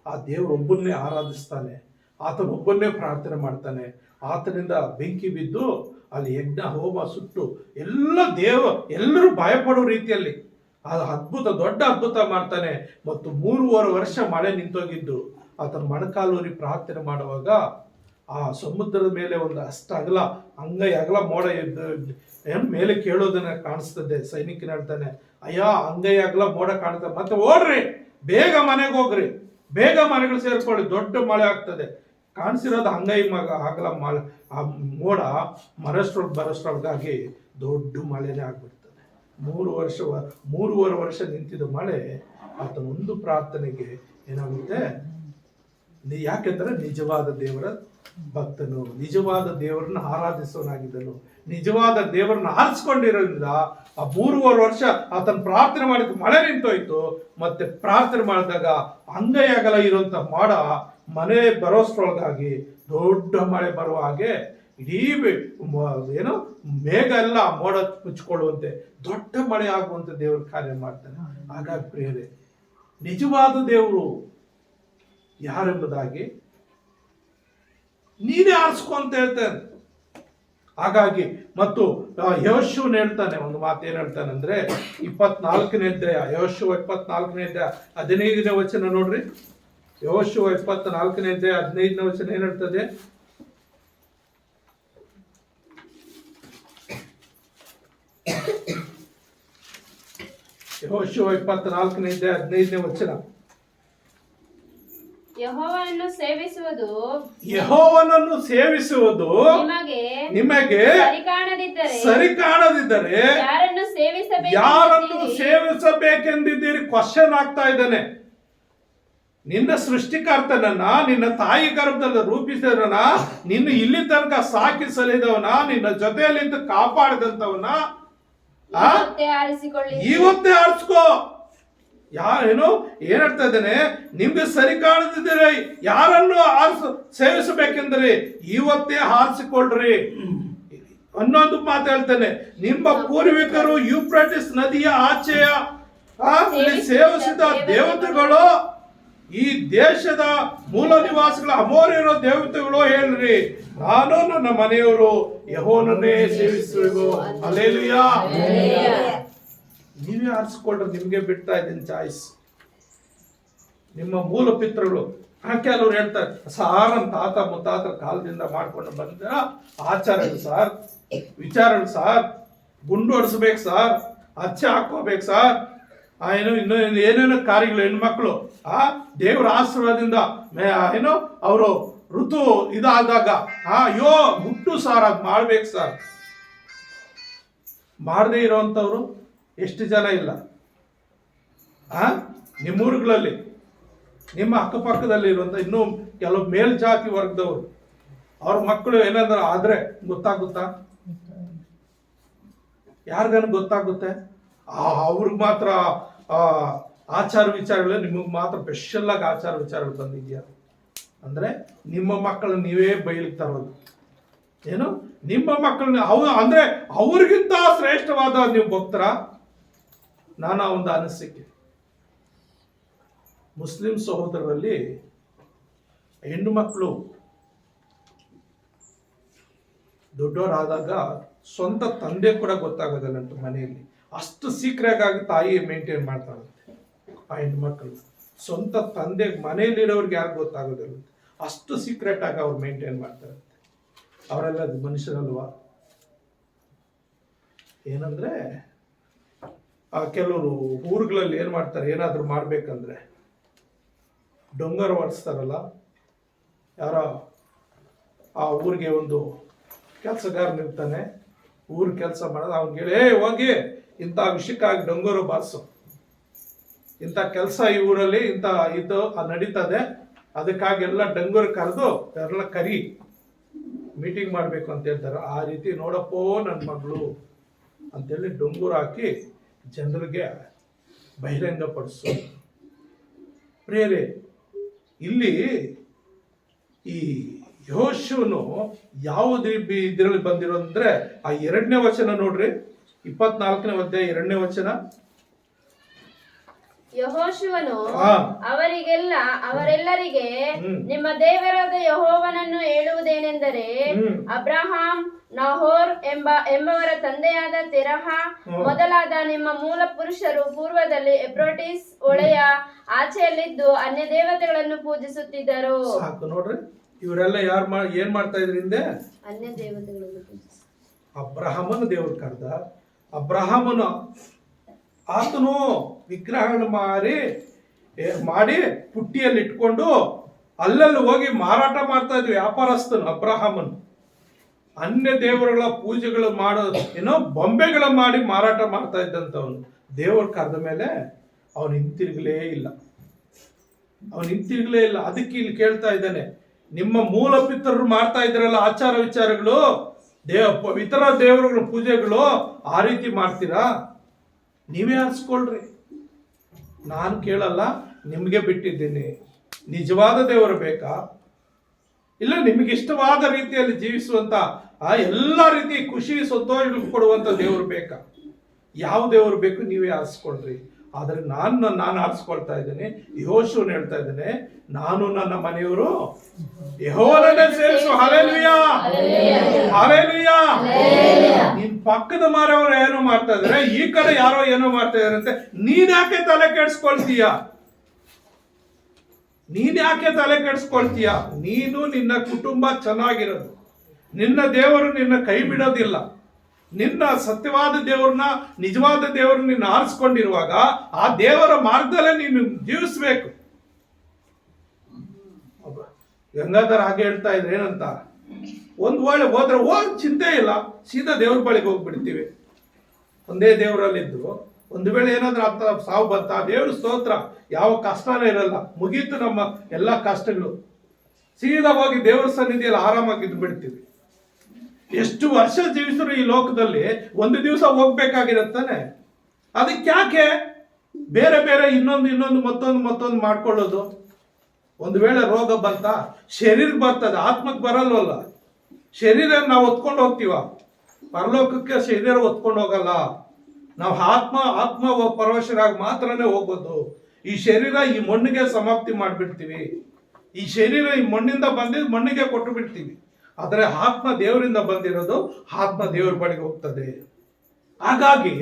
ಆ ದೇವರೊಬ್ಬನ್ನೇ ಆರಾಧಿಸ್ತಾನೆ, ಆತನೊಬ್ಬನ್ನೇ ಪ್ರಾರ್ಥನೆ ಮಾಡ್ತಾನೆ. ಆತನಿಂದ ಬೆಂಕಿ ಬಿದ್ದು ಅಲ್ಲಿ ಯಜ್ಞ ಹೋಮ ಸುಟ್ಟು ಎಲ್ಲರೂ ಭಯಪಡೋ ರೀತಿಯಲ್ಲಿ ಅದು ಅದ್ಭುತ, ದೊಡ್ಡ ಅದ್ಭುತ ಮಾಡ್ತಾನೆ. ಮತ್ತು 3.5 ವರ್ಷ ಮಳೆ ನಿಂತೋಗಿದ್ದು ಆತನ ಮೊಣಕಾಲೂರಿ ಪ್ರಾರ್ಥನೆ ಮಾಡುವಾಗ ಆ ಸಮುದ್ರದ ಮೇಲೆ ಒಂದು ಅಷ್ಟ ಅಗಲ, ಅಂಗೈ ಅಗಲ ಮೋಡ ಮೇಲೆ ಕೇಳೋದನ್ನ ಕಾಣಿಸ್ತದೆ. ಸೈನಿಕನ ಹೇಳ್ತಾನೆ, ಅಯ್ಯ ಅಂಗೈ ಅಗಲ ಮೋಡ ಕಾಣ್ತದೆ, ಮತ್ತೆ ಓಡ್ರಿ, ಬೇಗ ಮನೆಗೆ ಹೋಗ್ರಿ, ಬೇಗ ಮನೆಗಳು ಸೇರ್ಕೊಳ್ಳಿ, ದೊಡ್ಡ ಮಳೆ ಆಗ್ತದೆ. ಕಾಣಿಸಿರೋದು ಅಂಗೈ ಅಗಲ ಮಳೆ, ಆ ಮೋಡ ಬರೋಷ್ಟ್ರೊಳಗಾಗಿ ದೊಡ್ಡ ಮಳೆನೇ ಆಗ್ಬಿಡ್ತದೆ. 3.5 ವರ್ಷ ನಿಂತಿದ್ದ ಮಳೆ ಆತನ ಒಂದು ಪ್ರಾರ್ಥನೆಗೆ ಏನಾಗುತ್ತೆ, ಯಾಕೆಂದ್ರೆ ನಿಜವಾದ ದೇವರ ಭಕ್ತನು, ನಿಜವಾದ ದೇವರನ್ನ ಆರಾಧಿಸೋನಾಗಿದ್ದನು, ನಿಜವಾದ ದೇವರನ್ನ ಆರಿಸ್ಕೊಂಡಿರೋದ್ರಿಂದ ಆ 3.5 ವರ್ಷ ಆತನ ಪ್ರಾರ್ಥನೆ ಮಾಡಿದ ಮಳೆ ನಿಂತೋಯ್ತು. ಮತ್ತೆ ಪ್ರಾರ್ಥನೆ ಮಾಡಿದಾಗ ಅಂಗೈ ಅಗಲ ಇರುವಂತ ಮಾಡ ಮನೆ ಬರೋಷ್ಟ್ರೊಳಗಾಗಿ ದೊಡ್ಡ ಮಳೆ ಬರುವ ಹಾಗೆ ಇಡೀ ಏನು ಮೇಘ ಎಲ್ಲ ಮೋಡ ಮುಚ್ಕೊಳ್ಳುವಂತೆ ದೊಡ್ಡ ಮಳೆ ಆಗುವಂತೆ ದೇವರು ಕಾರ್ಯ ಮಾಡ್ತಾನೆ. ಹಾಗಾಗಿ ಪ್ರಿಯರೇ, ನಿಜವಾದ ದೇವರು ಯಾರೆಂಬುದಾಗಿ ನೀನೇ ಆರಿಸ್ಕೊ ಅಂತ ಹೇಳ್ತಾನೆ. ಹಾಗಾಗಿ ಮತ್ತು ಯೆಹೋಶುವನು ಹೇಳ್ತಾನೆ ಒಂದು ಮಾತು, ಏನ್ ಹೇಳ್ತಾನೆ ಅಂದ್ರೆ 24ನೇ ಅಧ್ಯಾಯ, ಯೆಹೋಶುವ 24ನೇ ಅಧ್ಯಾಯ 15ನೇ ವಚನ ನೋಡ್ರಿ. ಯೆಹೋಶುವ 24ನೇ ಅಧ್ಯಾಯ 15ನೇ ವಚನ ಏನ್ ಹೇಳ್ತದೆ, ಯೆಹೋಶುವ 24ನೇ ಅಧ್ಯಾಯ 15ನೇ ವಚನ, ಯೆಹೋವನನ್ನು ಸೇವಿಸುವುದು ನಿಮಗೆ ಸರಿ ಕಾಣದಿದ್ದರೆ ಯಾರನ್ನು ಸೇವಿಸಬೇಕೆಂದಿದ್ದೀರಿ? ಕ್ವಶನ್ ಆಗ್ತಾ ಇದ್ದಾನೆ. ನಿನ್ನ ಸೃಷ್ಟಿಕರ್ತನನ್ನ, ನಿನ್ನ ತಾಯಿ ಗರ್ಭದಲ್ಲಿ ರೂಪಿಸಿದವನ, ನಿನ್ನ ಇಲ್ಲಿ ತನಕ ಸಾಕಿ ಸಲಿದವನ, ನಿನ್ನ ಜೊತೆಯಲ್ಲಿಂದ ಕಾಪಾಡಿದಂತವನ ಇವತ್ತೇ ಆರಿಸ್ಕೋ. ಏನ್ ಹೇಳ್ತಾ ಇದ್ದಾನೆ, ನಿಮ್ಗೆ ಸರಿ ಕಾಣದಿದ್ದರೆ ಯಾರನ್ನು ಸೇವಿಸಬೇಕೆಂದರೆ ಇವತ್ತೇ ಆರಿಸಿಕೊಳ್ಳ್ರಿ. ಅನ್ನೊಂದು ಮಾತು ಹೇಳ್ತಾನೆ, ನಿಮ್ಮ ಪೂರ್ವಿಕರು ಯೂಫ್ರಟಿಸ್ ನದಿಯ ಆಚೆಯ ಸೇವಿಸಿದ ದೇವತೆಗಳು, ಈ ದೇಶದ ಮೂಲ ನಿವಾಸಿಗಳ ಅಮೋರಿಯರ ದೇವತೆಗಳು ಹೇಳ್ರಿ, ನಾನು ನನ್ನ ಮನೆಯವರು ಯೆಹೋವನನ್ನೇ ಸೇವಿಸುವೆವು. ಹಲ್ಲೆಲೂಯಾ. ನೀವೇ ಆರಿಸ್ಕೊಳ್ರಿ, ನಿಮ್ಗೆ ಬಿಡ್ತಾ ಇದ್ದೀನಿ ಚಾಯ್ಸ್. ನಿಮ್ಮ ಮೂಲ ಪಿತೃಗಳು ಕೆಲವ್ರು ಹೇಳ್ತಾರೆ, ಸಾರ್ ನಮ್ಮ ತಾತ ಮುತ್ತಾತರ ಕಾಲದಿಂದ ಮಾಡ್ಕೊಂಡು ಬಂದ ಆಚಾರಗಳು ಸಾರ್, ವಿಚಾರಗಳು ಸಾರ್, ಗುಂಡು ಹೊಡಿಸ್ಬೇಕು ಸಾರ್, ಅಚ್ಚೆ ಹಾಕೋಬೇಕು ಸಾರ್, ಇನ್ನೂ ಏನೇನೋ ಕಾರ್ಯಗಳು ಹೆಣ್ಮಕ್ಳು ದೇವರ ಆಶೀರ್ವಾದದಿಂದ ಅವರು ಋತು ಇದಾದಾಗ ಅಯ್ಯೋ ಮುಟ್ಟು ಸಾರ್, ಅದು ಮಾಡ್ಬೇಕು ಸಾರ್. ಮಾಡದೇ ಇರೋವಂಥವ್ರು ಎಷ್ಟು ಜನ ಇಲ್ಲ ನಿಮ್ಮೂರುಗಳಲ್ಲಿ, ನಿಮ್ಮ ಅಕ್ಕಪಕ್ಕದಲ್ಲಿ ಇರುವಂತ ಇನ್ನೂ ಕೆಲವು ಮೇಲ್ಜಾತಿ ವರ್ಗದವರು, ಅವ್ರ ಮಕ್ಕಳು ಏನಾದ್ರು ಆದ್ರೆ ಗೊತ್ತಾಗುತ್ತಾ? ಯಾರಿಗಾನು ಗೊತ್ತಾಗುತ್ತೆ? ಅವ್ರಿಗೆ ಮಾತ್ರ ಆಚಾರ ವಿಚಾರಗಳು, ನಿಮಗೆ ಮಾತ್ರ ಸ್ಪೆಷಲ್ ಆಗಿ ಆಚಾರ ವಿಚಾರಗಳು ಬಂದಿದ್ಯಾ ಅಂದ್ರೆ ನಿಮ್ಮ ಮಕ್ಕಳನ್ನ ನೀವೇ ಬಯಲಿಗೆ ತರೋದು. ಏನು ನಿಮ್ಮ ಮಕ್ಕಳನ್ನ ಅಂದ್ರೆ ಅವ್ರಿಗಿಂತ ಶ್ರೇಷ್ಠವಾದ ನೀವು ಭಕ್ತರ? ನಾನು ಒಂದು ಅನಿಸಿಕೆ, ಮುಸ್ಲಿಂ ಸಹೋದರರಲ್ಲಿ ಹೆಣ್ಣು ಮಕ್ಕಳು ದೊಡ್ಡವರಾದಾಗ ಸ್ವಂತ ತಂದೆ ಕೂಡ ಗೊತ್ತಾಗೋದಿಲ್ಲಂತ ಮನೆಯಲ್ಲಿ. ಅಷ್ಟು ಸೀಕ್ರೆಟ್ ಆಗಿ ತಾಯಿ ಮೇಂಟೈನ್ ಮಾಡ್ತಾರಂತೆ ಆ ಹೆಣ್ಮಕ್ಳು. ಸ್ವಂತ ತಂದೆ ಮನೆಯಲ್ಲಿರೋರಿಗೆ ಯಾರು ಗೊತ್ತಾಗೋದಿಲ್ಲ, ಅಷ್ಟು ಸೀಕ್ರೆಟ್ ಆಗಿ ಅವ್ರು ಮೇಂಟೈನ್ ಮಾಡ್ತಾರಂತೆ. ಅವರೆಲ್ಲ ಮನುಷ್ಯರಲ್ವಾ? ಏನಂದ್ರೆ ಕೆಲವರು ಊರುಗಳಲ್ಲಿ ಏನ್ ಮಾಡ್ತಾರೆ, ಏನಾದ್ರು ಮಾಡ್ಬೇಕಂದ್ರೆ ಡೊಂಗರ ಹೊಡಿಸ್ತಾರಲ್ಲ, ಯಾರ ಆ ಊರಿಗೆ ಒಂದು ಕೆಲಸಗಾರನಿರ್ತಾನೆ, ಊರು ಕೆಲಸ ಮಾಡೋದು, ಅವ್ನಿಗೆ ಹೇಳಿ ಹೋಗಿ ಇಂಥ ವಿಷಯಕ್ಕಾಗಿ ಡೊಂಗರು ಬಾರಿಸು, ಇಂಥ ಕೆಲಸ ಈ ಊರಲ್ಲಿ ಇಂಥ ಇದು ನಡೀತದೆ, ಅದಕ್ಕಾಗಿ ಎಲ್ಲ ಡಂಗರು ಕರೆದು ಎಲ್ಲ ಕರಿ ಮೀಟಿಂಗ್ ಮಾಡಬೇಕು ಅಂತ ಹೇಳ್ತಾರೆ. ಆ ರೀತಿ ನೋಡಪ್ಪೋ ನನ್ನ ಮಗಳು ಅಂತೇಳಿ ಡೊಂಗೂರು ಹಾಕಿ ಜನರಿಗೆ ಬಹಿರಂಗಪಡಿಸು. ಪ್ರಿಯರೇ, ಇಲ್ಲಿ ಈ ಯೆಹೋಶುವನು ಯಾವುದೇ ಇದರಲ್ಲಿ ಬಂದಿರೋ ಅಂದ್ರೆ ಆ 2ನೇ ವಚನ ನೋಡ್ರಿ, 24ನೇ ಅಧ್ಯಾಯ 2ನೇ ವಚನ. ಯೆಹೋಶುವನು ಅವರೆಲ್ಲರಿಗೆ ನಿಮ್ಮ ದೇವರಾದ ಯೆಹೋವನನ್ನು ಹೇಳುವುದೇನೆಂದರೆ, ಅಬ್ರಹಾಂ, ನಹೋರ್ ಎಂಬವರ ತಂದೆಯಾದ ತೆರಹ ಮೊದಲಾದ ನಿಮ್ಮ ಮೂಲ ಪುರುಷರು ಪೂರ್ವದಲ್ಲಿ ಎಫ್ರೋಟಿಸ್ ಹೊಳೆಯ ಆಚೆಯಲ್ಲಿದ್ದು ಅನ್ಯ ದೇವತೆಗಳನ್ನು ಪೂಜಿಸುತ್ತಿದ್ದರು. ಸಾಕು ನೋಡ್ರಿ, ಇವರೆಲ್ಲ ಏನ್ ಮಾಡ್ತಾ ಇದ್ರು ಹಿಂದೆ? ಅನ್ಯ ದೇವತೆಗಳನ್ನು ಪೂಜಿಸ. ಅಬ್ರಹಾಮನ ದೇವರು ಕರೆದ. ಅಬ್ರಹಾಮನು ಆತನು ವಿಗ್ರಹಗಳನ್ನು ಮಾಡಿ ಪುಟ್ಟಿಯಲ್ಲಿ ಇಟ್ಕೊಂಡು ಅಲ್ಲಲ್ಲಿ ಹೋಗಿ ಮಾರಾಟ ಮಾಡ್ತಾ ಇದ್ವಿ. ವ್ಯಾಪಾರಸ್ಥನು ಅಬ್ರಹಾಮನು ಅನ್ಯ ದೇವರುಗಳ ಪೂಜೆಗಳು ಏನೋ ಬೊಂಬೆಗಳ ಮಾಡಿ ಮಾರಾಟ ಮಾಡ್ತಾ ಇದ್ದಂಥವನು. ದೇವರು ಕರೆದ ಮೇಲೆ ಅವನು ಹಿಂತಿರುಗಲೇ ಇಲ್ಲ. ಅದಕ್ಕೆ ಇಲ್ಲಿ ಕೇಳ್ತಾ ಇದ್ದಾನೆ, ನಿಮ್ಮ ಮೂಲ ಪಿತರರು ಮಾಡ್ತಾ ಇದ್ರಲ್ಲ ಆಚಾರ ವಿಚಾರಗಳು, ಇತರ ದೇವರುಗಳ ಪೂಜೆಗಳು, ಆ ರೀತಿ ಮಾಡ್ತೀರಾ? ನೀವೇ ಆರಿಸ್ಕೊಳ್ರಿ, ನಾನು ಕೇಳಲ್ಲ, ನಿಮಗೆ ಬಿಟ್ಟಿದ್ದೀನಿ. ನಿಜವಾದ ದೇವರು ಬೇಕಾ, ಇಲ್ಲ ನಿಮಗೆ ಇಷ್ಟವಾದ ರೀತಿಯಲ್ಲಿ ಜೀವಿಸುವಂತ ಎಲ್ಲ ರೀತಿ ಖುಷಿ ಸಂತೋಷ ಕೊಡುವಂತ ದೇವರು ಬೇಕಾ? ಯಾವ ದೇವರು ಬೇಕು ನೀವೇ ಆರಿಸ್ಕೊಳ್ರಿ. ಆದ್ರೆ ನಾನು ಆರಿಸ್ಕೊಳ್ತಾ ಇದ್ದೇನೆ. ಯೆಹೋಶುವನು ಹೇಳ್ತಾ ಇದ್ದೇನೆ, ನಾನು ನನ್ನ ಮನೆಯವರು ಯೆಹೋವನನ್ನೇ ಸೇರಿಸು. Hallelujah, hallelujah. ನಿನ್ ಪಕ್ಕದ ಮನೆಯವರು ಏನೋ ಮಾಡ್ತಾ ಇದಾರೆ, ಈ ಕಡೆ ಯಾರೋ ಏನೋ ಮಾಡ್ತಾ ಇದಾರೆ ಅಂತ ನೀನ್ ಯಾಕೆ ತಲೆ ಕೆಡಿಸ್ಕೊಳ್ತೀಯ? ನೀನು ನಿನ್ನ ಕುಟುಂಬ ಚೆನ್ನಾಗಿರೋದು, ನಿನ್ನ ದೇವರು ನಿನ್ನ ಕೈ ಬಿಡೋದಿಲ್ಲ. ನಿನ್ನ ಸತ್ಯವಾದ ದೇವರನ್ನ, ನಿಜವಾದ ದೇವರನ್ನ ನಿನ್ನ ಆರಿಸ್ಕೊಂಡಿರುವಾಗ ಆ ದೇವರ ಮಾರ್ಗದಲ್ಲೇ ನೀನು ಜೀವಿಸ್ಬೇಕು. ಗಂಗಾಧರ್ ಹಾಗೆ ಹೇಳ್ತಾ ಇದ್ರೆ ಏನಂತ, ಒಂದ್ ವೇಳೆ ಹೋದ್ರೆ ಚಿಂತೆ ಇಲ್ಲ, ಸೀದಾ ದೇವ್ರ ಬಳಿಗೆ ಹೋಗ್ಬಿಡ್ತೀವಿ. ಒಂದೇ ದೇವರಲ್ಲಿದ್ದು ಒಂದು ವೇಳೆ ಏನಾದ್ರೂ ಅಂತ ಸಾವು ಬಂತ, ದೇವ್ರ ಸ್ತೋತ್ರ, ಯಾವ ಕಷ್ಟನೇ ಇರಲ್ಲ, ಮುಗೀತು ನಮ್ಮ ಎಲ್ಲ ಕಷ್ಟಗಳು. ಸೀದಾ ಹೋಗಿ ದೇವರ ಸನ್ನಿಧಿಯಲ್ಲಿ ಆರಾಮಾಗಿದ್ದು ಬಿಡ್ತೀವಿ. ಎಷ್ಟು ವರ್ಷ ಜೀವಿಸಿದ್ರು ಈ ಲೋಕದಲ್ಲಿ ಒಂದು ದಿವಸ ಹೋಗ್ಬೇಕಾಗಿರತ್ತಾನೆ. ಅದಕ್ಕೆ ಯಾಕೆ ಬೇರೆ ಬೇರೆ ಇನ್ನೊಂದು ಮತ್ತೊಂದು ಮಾಡ್ಕೊಳ್ಳೋದು? ಒಂದು ವೇಳೆ ರೋಗ ಬಂತ, ಶರೀರ ಬರ್ತದೆ, ಆತ್ಮಕ್ಕೆ ಬರಲ್ವಲ್ಲ. ಶರೀರ ನಾವು ಹೊತ್ಕೊಂಡು ಹೋಗ್ತೀವ, ಪರಲೋಕಕ್ಕೆ ಶರೀರ ಹೊತ್ಕೊಂಡು ಹೋಗಲ್ಲ. ನಾವು ಆತ್ಮ ಪರವಶರಾಗಿ ಮಾತ್ರನೇ ಹೋಗೋದು. ಈ ಶರೀರ ಈ ಮಣ್ಣಿಗೆ ಸಮಾಪ್ತಿ ಮಾಡಿಬಿಡ್ತೀವಿ. ಈ ಶರೀರ ಈ ಮಣ್ಣಿಂದ ಬಂದಿದ್ದು ಮಣ್ಣಿಗೆ ಕೊಟ್ಟು ಬಿಡ್ತೀವಿ. ಆದರೆ ಆತ್ಮ ದೇವರಿಂದ ಬಂದಿರೋದು ಆತ್ಮ ದೇವರ ಬಳಿಗೆ ಹೋಗ್ತದೆ. ಹಾಗಾಗಿ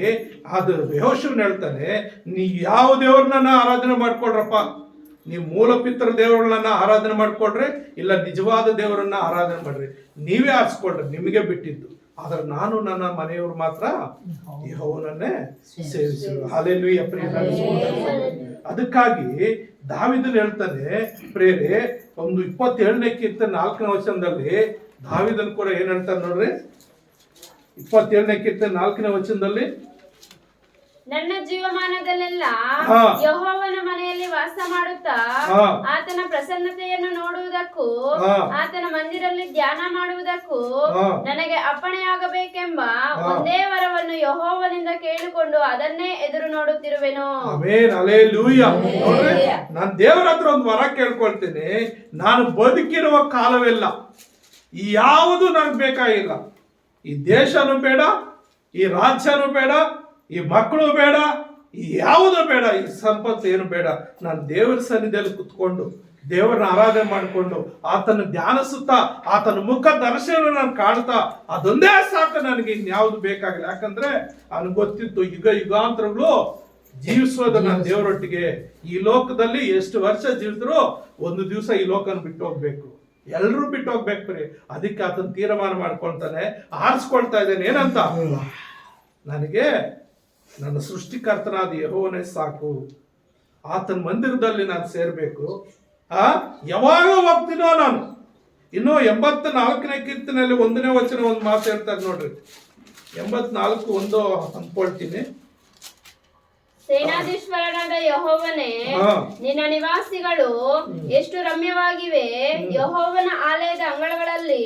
ಅದು ಯೆಹೋಶುವನು ಹೇಳ್ತಾನೆ, ನೀ ಯಾವ ದೇವ್ರನ್ನ ಆರಾಧನೆ ಮಾಡ್ಕೊಳ್ರಪ್ಪ, ನೀವು ಮೂಲ ಪಿತೃ ದೇವರುಗಳನ್ನ ಆರಾಧನೆ ಮಾಡ್ಕೊಳ್ರಿ, ಇಲ್ಲ ನಿಜವಾದ ದೇವರನ್ನ ಆರಾಧನೆ ಮಾಡ್ರಿ, ನೀವೇ ಆರಿಸ್ಕೊಳ್ರಿ, ನಿಮಗೆ ಬಿಟ್ಟಿದ್ದು. ಆದ್ರೆ ನಾನು ನನ್ನ ಮನೆಯವರು ಮಾತ್ರ ಯೆಹೋವನನ್ನೇ ಸೇವಿಸಿರು. ಹಲ್ಲೆಲೂಯಾ. ಅದಕ್ಕಾಗಿ ದಾವೀದನು ಹೇಳ್ತಾನೆ ಪ್ರೇರೆ, ಒಂದು 27ನೇ ಕೀರ್ತನೆ 4ನೇ ವಚನದಲ್ಲಿ ದಾವೀದನು ಕೂಡ ಏನ್ ಹೇಳ್ತಾನೆ ನೋಡ್ರಿ. 27ನೇ ಕೀರ್ತನೆ 4ನೇ ವಚನದಲ್ಲಿ, ನನ್ನ ಜೀವಮಾನದಲ್ಲೆಲ್ಲ ಯೆಹೋವನ ಮನೆಯಲ್ಲಿ ವಾಸ ಮಾಡುತ್ತಾ ಆತನ ಪ್ರಸನ್ನತೆಯನ್ನು ನೋಡುವುದಕ್ಕೂ ಆತನ ಮಂದಿರಲ್ಲಿ ಧ್ಯಾನ ಮಾಡುವುದಕ್ಕೂ ನನಗೆ ಅಪ್ಪಣೆಯಾಗಬೇಕೆಂಬ ಒಂದೇ ವರವನ್ನು ಯೆಹೋವನಿಂದ ಕೇಳಿಕೊಂಡು ಅದನ್ನೇ ಎದುರು ನೋಡುತ್ತಿರುವೆನು. Amen, hallelujah. ನಾನು ದೇವರ ಹತ್ರ ಒಂದು ವರ ಕೇಳ್ಕೊಳ್ತೇನೆ. ನಾನು ಬದುಕಿರುವ ಕಾಲವೆಲ್ಲ ಯಾವುದು ನನಗೆ ಬೇಕಾಗಿಲ್ಲ. ಈ ದೇಶನೂ ಬೇಡ, ಈ ರಾಜ್ಯನೂ ಬೇಡ, ಈ ಮಕ್ಕಳು ಬೇಡ, ಯಾವುದೋ ಬೇಡ, ಈ ಸಂಪತ್ತು ಏನು ಬೇಡ, ನಾನು ದೇವರ ಸನ್ನಿಧಿಯಲ್ಲಿ ಕುತ್ಕೊಂಡು ದೇವರನ್ನ ಆರಾಧನೆ ಮಾಡಿಕೊಂಡು ಆತನ ಧ್ಯಾನಿಸುತ್ತಾ ಆತನ ಮುಖ ದರ್ಶನ ನಾನು ಕಾಣ್ತಾ ಅದೊಂದೇ ಸಾಕು, ನನಗೆ ಇನ್ಯಾವುದು ಬೇಕಾಗಿಲ್ಲ. ಯಾಕಂದ್ರೆ ಅವ್ನಿಗೆ ಗೊತ್ತಿತ್ತು ಯುಗಾಂತರಗಳು ಜೀವಿಸೋದು ನಾನು ದೇವರೊಟ್ಟಿಗೆ. ಈ ಲೋಕದಲ್ಲಿ ಎಷ್ಟು ವರ್ಷ ಜೀವಿದ್ರು ಒಂದು ದಿವಸ ಈ ಲೋಕನ ಬಿಟ್ಟು ಹೋಗ್ಬೇಕು, ಎಲ್ಲರೂ ಬಿಟ್ಟು ಹೋಗ್ಬೇಕು ಬರೀ. ಅದಕ್ಕೆ ಆತನ ತೀರ್ಮಾನ ಮಾಡ್ಕೊಳ್ತಾನೆ, ಆರಿಸ್ಕೊಳ್ತಾ ಇದ್ದೇನೆ ಏನಂತ, ನನಗೆ ನನ್ನ ಸೃಷ್ಟಿಕರ್ತನಾದ ಯೆಹೋವನೇ ಸಾಕು, ಆತನ ಮಂದಿರದಲ್ಲಿ ನಾನು ಸೇರ್ಬೇಕು. ಯಾವಾಗ ಹೋಗ್ತೀನೋ ನಾನು. ಇನ್ನು 84ನೇ ಕೀರ್ತನೆಯಲ್ಲಿ 1ನೇ ವಚನ ಒಂದು ಮಾತು ಹೇಳ್ತಾರೆ ನೋಡ್ರಿ, 84:1 ಅಂದ್ಕೊಳ್ತೀನಿ. ಸೇನಾಧೀಶ್ವರನಾದ ಯೆಹೋವನೇ, ನಿನ್ನ ನಿವಾಸಿಗಳು ಎಷ್ಟು ರಮ್ಯವಾಗಿವೆ. ಯೆಹೋವನ ಆಲಯದ ಅಂಗಳಗಳಲ್ಲಿ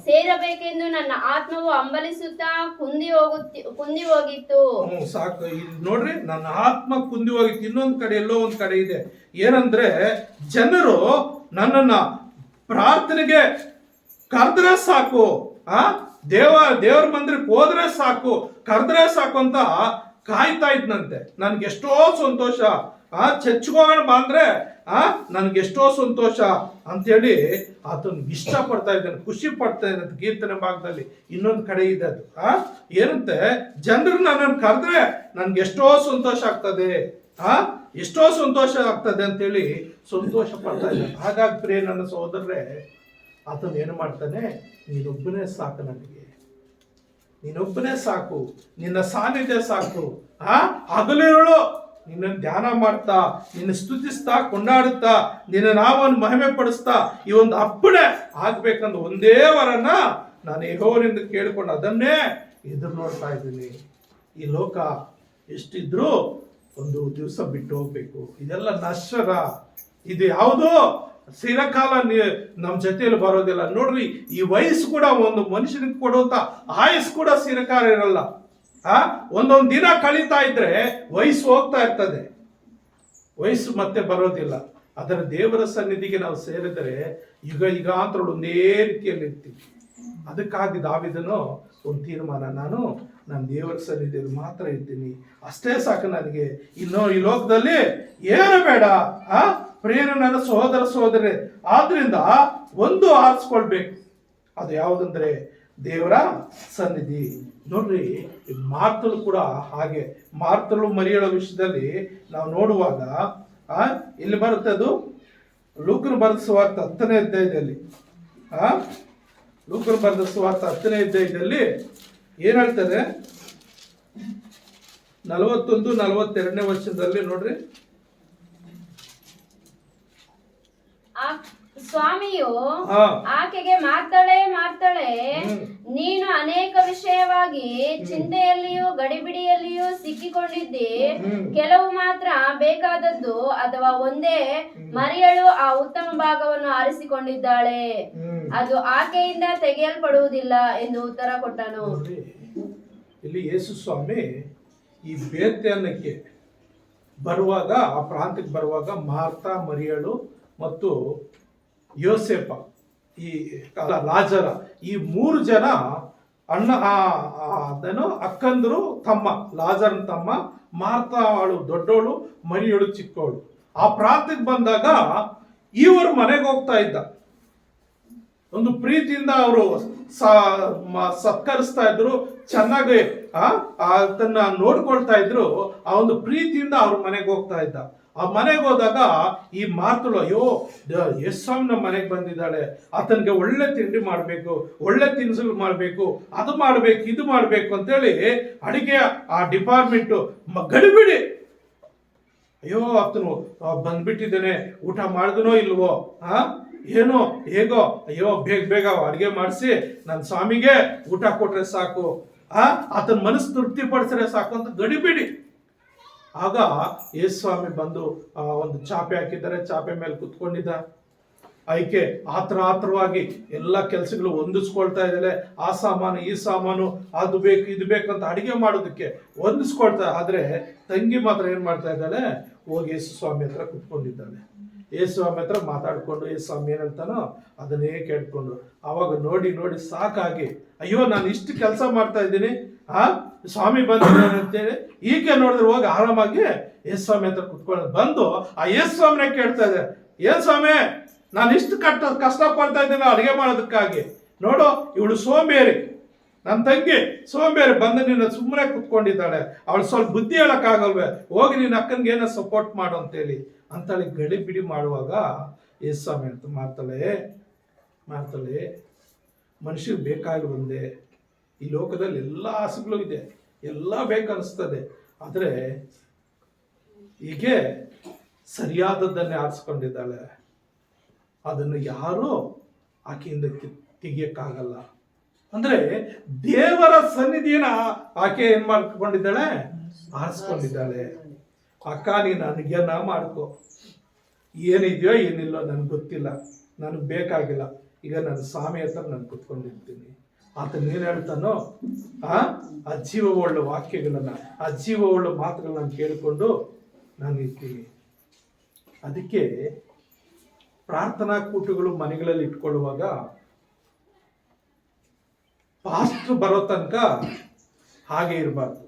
ಸೇರಬೇಕೆಂದು ನನ್ನ ಆತ್ಮವು ಹಂಬಲಿಸುತ್ತಾ ಕುಂದಿ ಹೋಗಿತ್ತು. ಸಾಕು ನೋಡ್ರಿ, ನನ್ನ ಆತ್ಮ ಕುಂದಿ ಹೋಗಿತ್ತು. ಇನ್ನೊಂದು ಕಡೆ ಎಲ್ಲೋ ಒಂದು ಕಡೆ ಇದೆ ಏನಂದ್ರೆ, ಜನರು ನನ್ನನ್ನ ಪ್ರಾರ್ಥನೆಗೆ ಕರೆದ್ರೆ ಸಾಕು, ದೇವರ ಮಂದಿರಕ್ಕೆ ಹೋದ್ರೆ ಸಾಕು, ಕರೆದ್ರೆ ಸಾಕು ಅಂತ ಕಾಯ್ತಾ ಇದ್ನಂತೆ. ನನ್ಗೆ ಎಷ್ಟೋ ಸಂತೋಷ, ಚರ್ಚ್ಗೋಗೋಣ ಬಂದ್ರೆ ನನ್ಗೆಷ್ಟೋ ಸಂತೋಷ ಅಂತೇಳಿ ಆತನ ಇಷ್ಟ ಪಡ್ತಾ ಇದ್ದಾನೆ, ಖುಷಿ ಪಡ್ತಾ ಇದ್ದಾನೆ. ಕೀರ್ತನೆ ಭಾಗದಲ್ಲಿ ಇನ್ನೊಂದು ಕಡೆ ಇದೆ ಅದು ಏನಂತೆ, ಜನರು ನನ್ನನ್ನು ಕರೆದ್ರೆ ನನ್ಗೆ ಎಷ್ಟೋ ಸಂತೋಷ ಆಗ್ತದೆ, ಎಷ್ಟೋ ಸಂತೋಷ ಆಗ್ತದೆ ಅಂತೇಳಿ ಸಂತೋಷ ಪಡ್ತಾ ಇದ್ದಾನೆ. ಹಾಗಾಗಿ ಪ್ರಿಯ ನನ್ನ ಸಹೋದರರೇ, ಆತನ ಏನು ಮಾಡ್ತಾನೆ, ನೀನೊಬ್ಬನೇ ಸಾಕು ನನಗೆ, ನೀನೊಬ್ಬನೇ ಸಾಕು, ನಿನ್ನ ಸಾನ್ನಿಧ್ಯ ಸಾಕು. ಹಗಲಿರುಳು ನಿನ್ನನ್ನು ಧ್ಯಾನ ಮಾಡ್ತಾ, ನಿನ್ನ ಸ್ತುತಿಸ್ತಾ, ಕೊಂಡಾಡುತ್ತಾ, ನಿನ್ನ ನಾಮವನ್ನು ಮಹಿಮೆ ಪಡಿಸ್ತಾ ಈ ಒಂದು ಅಪ್ಪಣೆ ಆಗ್ಬೇಕಂದ ಒಂದೇ ವರನ ನಾನು ಯೆಹೋವನಿಂದ ಕೇಳಿಕೊಂಡು ಅದನ್ನೇ ಎದುರು ನೋಡ್ತಾ ಇದ್ದೀನಿ. ಈ ಲೋಕ ಎಷ್ಟಿದ್ರೂ ಒಂದು ದಿವಸ ಬಿಟ್ಟು ಹೋಗ್ಬೇಕು. ಇದೆಲ್ಲ ನಶ್ವರ. ಇದು ಯಾವುದು ಚಿರಕಾಲ ನಮ್ಮ ಜೊತೆಯಲ್ಲಿ ಬರೋದಿಲ್ಲ. ನೋಡ್ರಿ, ಈ ವಯಸ್ಸು ಕೂಡ ಒಂದು ಮನುಷ್ಯನಿಗೆ ಕೊಡುವಂತ ಆಯಸ್ಸು ಕೂಡ ಚಿರಕಾಲ ಇರಲ್ಲ. ಒಂದೊಂದು ದಿನ ಕಳೀತಾ ಇದ್ರೆ ವಯಸ್ಸು ಹೋಗ್ತಾ ಇರ್ತದೆ, ವಯಸ್ಸು ಮತ್ತೆ ಬರೋದಿಲ್ಲ. ಅದರ ದೇವರ ಸನ್ನಿಧಿಗೆ ನಾವು ಸೇರಿದರೆ ಯುಗಾಂತರಗಳು ಒಂದೇ ರೀತಿಯಲ್ಲಿ ಇರ್ತೀವಿ. ಅದಕ್ಕಾಗಿ ದಾವೀದನು ಒಂದು ತೀರ್ಮಾನ, ನಾನು ದೇವರ ಸನ್ನಿಧಿಯಲ್ಲಿ ಮಾತ್ರ ಇರ್ತೀನಿ, ಅಷ್ಟೇ ಸಾಕು ನನಗೆ, ಇನ್ನು ಈ ಲೋಕದಲ್ಲಿ ಏನು ಬೇಡ. ಪ್ರಿಯರು ನನ್ನ ಸಹೋದರ ಸಹೋದರಿ, ಆದ್ರಿಂದ ಒಂದು ಆರಿಸ್ಕೊಳ್ಬೇಕು, ಅದು ಯಾವುದಂದ್ರೆ ದೇವರ ಸನ್ನಿಧಿ. ನೋಡ್ರಿ, ಮಾರ್ತಳು ಕೂಡ ಹಾಗೆ. ಮಾರ್ತಳು ಮರಿಯಳ ವಿಷಯದಲ್ಲಿ ನಾವು ನೋಡುವಾಗ ಇಲ್ಲಿ ಬರುತ್ತೆ, ಅದು ಲೂಕನು ಬರೆದ ಸುವಾರ್ತೆ 10ನೇ ಅಧ್ಯಾಯದಲ್ಲಿ, ಲೂಕನು ಬರೆದ ಸುವಾರ್ತೆ 10ನೇ ಅಧ್ಯಾಯದಲ್ಲಿ ಏನ್ ಹೇಳ್ತಾರೆ, 41-42ನೇ ವರ್ಷದಲ್ಲಿ ನೋಡ್ರಿ. ಸ್ವಾಮಿಯು ಆಕೆಗೆ ಮಾರ್ತಾಳೆ ಮಾರ್ತಾಳೆ, ನೀನು ಅನೇಕ ವಿಷಯವಾಗಿ ಚಿಂತೆಯಲ್ಲಿಯೂ ಗಡಿಬಿಡಿಯಲ್ಲಿಯೂ ಸಿಕ್ಕಿಕೊಂಡಿದ್ದಿ. ಕೆಲವು ಮಾತ್ರ ಬೇಕಾದದ್ದು, ಅಥವಾ ಒಂದೇ ಮರಿಯಳು ಆ ಉತ್ತಮ ಭಾಗವನ್ನು ಆರಿಸಿಕೊಂಡಿದ್ದಾಳೆ, ಅದು ಆಕೆಯಿಂದ ತೆಗೆಯಲ್ಪಡುವುದಿಲ್ಲ ಎಂದು ಉತ್ತರ ಕೊಟ್ಟನು. ಇಲ್ಲಿ ಯೇಸು ಸ್ವಾಮಿ ಈ ಬೇತ್ಯಾನಕ್ಕೆ ಬರುವಾಗ, ಆ ಪ್ರಾಂತ್ಯಕ್ಕೆ ಬರುವಾಗ ಮಾರ್ತಾ, ಮರಿಯಳು ಮತ್ತು ಯೋಸೇಪ, ಈ ಲಾಜರ, ಈ 3 ಜನ ಅಕ್ಕಂದರು ತಮ್ಮ, ಲಾಜರನ ತಮ್ಮ, ಮಾರ್ತಾ ಅವಳು ದೊಡ್ಡವಳು, ಮರಿಯಳು ಚಿಕ್ಕವಳು. ಆ ಪ್ರಾಂತ್ಯಕ್ಕೆ ಬಂದಾಗ ಇವರು ಮನೆಗೆ ಹೋಗ್ತಾ ಇದ್ದ. ಒಂದು ಪ್ರೀತಿಯಿಂದ ಅವರು ಸತ್ಕರಿಸ್ತಾ ಇದ್ರು, ಚೆನ್ನಾಗಿ ಅದನ್ನ ನೋಡ್ಕೊಳ್ತಾ ಇದ್ರು. ಆ ಒಂದು ಪ್ರೀತಿಯಿಂದ ಅವ್ರ ಮನೆಗೆ ಹೋಗ್ತಾ ಇದ್ದ. ಆ ಮನೆಗೆ ಹೋದಾಗ ಈ ಮಾತುಗಳು, ಅಯ್ಯೋ ಯೇಸ್ವಾಮಿ ನಮ್ಮ ಮನೆಗೆ ಬಂದಿದ್ದಾಳೆ, ಆತನಿಗೆ ಒಳ್ಳೆ ತಿಂಡಿ ಮಾಡಬೇಕು, ಒಳ್ಳೆ ತಿನಿಸುಗಳು ಮಾಡಬೇಕು, ಅದು ಮಾಡಬೇಕು, ಇದು ಮಾಡಬೇಕು ಅಂತೇಳಿ ಅಡಿಗೆ ಆ ಡಿಪಾರ್ಟ್ಮೆಂಟು ಗಡಿಬಿಡಿ. ಅಯ್ಯೋ ಆತನು ಬಂದ್ಬಿಟ್ಟಿದ್ದಾನೆ, ಊಟ ಮಾಡಿದನೋ ಇಲ್ವೋ, ಏನೋ ಹೇಗೋ, ಅಯ್ಯೋ ಬೇಗ ಅಡಿಗೆ ಮಾಡಿಸಿ ನನ್ನ ಸ್ವಾಮಿಗೆ ಊಟ ಕೊಟ್ರೆ ಸಾಕು, ಆತನ ಮನಸ್ಸು ತೃಪ್ತಿ ಪಡಿಸಿದ್ರೆ ಸಾಕು ಅಂತ ಗಡಿಬಿಡಿ. ಆಗ ಯೇಸ್ವಾಮಿ ಬಂದು ಒಂದು ಚಾಪೆ ಹಾಕಿದ್ದಾರೆ, ಚಾಪೆ ಮೇಲೆ ಕುತ್ಕೊಂಡಿದ್ದ. ಆಯ್ಕೆ ಆತ್ರವಾಗಿ ಎಲ್ಲ ಕೆಲಸಗಳು ಹೊಂದಿಸ್ಕೊಳ್ತಾ ಇದ್ದಾಳೆ. ಆ ಸಾಮಾನು, ಈ ಸಾಮಾನು, ಅದು ಬೇಕು, ಇದು ಬೇಕಂತ ಅಡಿಗೆ ಮಾಡೋದಕ್ಕೆ ಹೊಂದಿಸ್ಕೊಳ್ತಾ. ಆದ್ರೆ ತಂಗಿ ಮಾತ್ರ ಏನ್ ಮಾಡ್ತಾ ಇದ್ದಾಳೆ, ಹೋಗಿ ಯೇಸು ಸ್ವಾಮಿ ಹತ್ರ ಕುತ್ಕೊಂಡಿದ್ದಾಳೆ. ಯೇಸುಸ್ವಾಮಿ ಹತ್ರ ಮಾತಾಡ್ಕೊಂಡು ಯೇಸುಸ್ವಾಮಿ ಏನು ಹೇಳ್ತಾನೋ ಅದನ್ನೇ ಕೇಳ್ಕೊಂಡು ಅವಾಗ ನೋಡಿ ನೋಡಿ ಸಾಕಾಗಿ ಅಯ್ಯೋ ನಾನು ಇಷ್ಟು ಕೆಲಸ ಮಾಡ್ತಾ ಇದ್ದೀನಿ ಸ್ವಾಮಿ ಬಂದಿದ್ದಾನೆ ಅಂತೇಳಿ ಈಕೆ ನೋಡಿದ್ರೆ ಹೋಗಿ ಆರಾಮಾಗಿ ಯೇಸುಸ್ವಾಮಿ ಹತ್ರ ಕುತ್ಕೊಂಡು ಬಂದು ಆ ಯೇಸುಸ್ವಾಮಿನೇ ಕೇಳ್ತಾ ಇದೆ, ಏನ್ ಸ್ವಾಮಿ ನಾನು ಇಷ್ಟು ಕಷ್ಟಪಡ್ತಾ ಇದ್ದೀನಿ ಅಡುಗೆ ಮಾಡೋದಕ್ಕಾಗಿ, ನೋಡು ಇವಳು ಸೋಂಬೇರಿ, ನನ್ನ ತಂಗಿ ಸೋಂಬೇರಿ ಬಂದು ನಿನ್ನ ಸುಮ್ಮನೆ ಕುತ್ಕೊಂಡಿದ್ದಾಳೆ, ಅವಳು ಸ್ವಲ್ಪ ಬುದ್ಧಿ ಹೇಳಕ್ಕಾಗಲ್ವೇ, ಹೋಗಿ ನಿನ್ನ ಅಕ್ಕನಿಗೆ ಏನೋ ಸಪೋರ್ಟ್ ಮಾಡು ಅಂತೇಳಿ ಅಂತೇಳಿ ಗಡಿಬಿಡಿ ಮಾಡುವಾಗ ಯೇಸುಸ್ವಾಮಿ ಅಂತ ಮಾಡ್ತಾಳೆ ಮನುಷ್ಯಗೆ ಬೇಕಾಗಿ ಒಂದೇ, ಈ ಲೋಕದಲ್ಲಿ ಎಲ್ಲ ಆಸೆಗಳು ಇದೆ, ಎಲ್ಲ ಬೇಕನ್ನಿಸ್ತದೆ, ಆದರೆ ಹೀಗೆ ಸರಿಯಾದದ್ದನ್ನೇ ಆರಿಸ್ಕೊಂಡಿದ್ದಾಳೆ, ಅದನ್ನು ಯಾರೂ ಆಕೆಯಿಂದ ತೆಗಿಯಕ್ಕಾಗಲ್ಲ. ಅಂದ್ರೆ ದೇವರ ಸನ್ನಿಧಿನ ಆಕೆ ಏನ್ ಮಾಡ್ಕೊಂಡಿದ್ದಾಳೆ, ಆರಿಸ್ಕೊಂಡಿದ್ದಾಳೆ. ಅಕ್ಕ ನೀನು ಅನುಜ್ಞಾನ ಮಾಡ್ಕೊ, ಏನಿದೆಯೋ ಏನಿಲ್ಲೋ ನನಗೆ ಗೊತ್ತಿಲ್ಲ, ನನಗೆ ಬೇಕಾಗಿಲ್ಲ, ಈಗ ನನ್ನ ಸ್ವಾಮಿ ಹತ್ರ ನಾನು ಕುತ್ಕೊಂಡಿರ್ತೀನಿ, ಆತ ನೀನು ಹೇಳ್ತಾನೋ ಆ ಜೀವವುಳ್ಳ ವಾಕ್ಯಗಳನ್ನ, ಆ ಜೀವವುಳ್ಳ ಮಾತುಗಳನ್ನ ಕೇಳಿಕೊಂಡು ನಾನು ಇರ್ತೀನಿ. ಅದಕ್ಕೆ ಪ್ರಾರ್ಥನಾ ಕೂಟಗಳು ಮನೆಗಳಲ್ಲಿ ಇಟ್ಕೊಳ್ಳುವಾಗ ಪಾಸ್ಟರ್ ಬರೋ ತನಕ ಹಾಗೆ ಇರಬಾರ್ದು.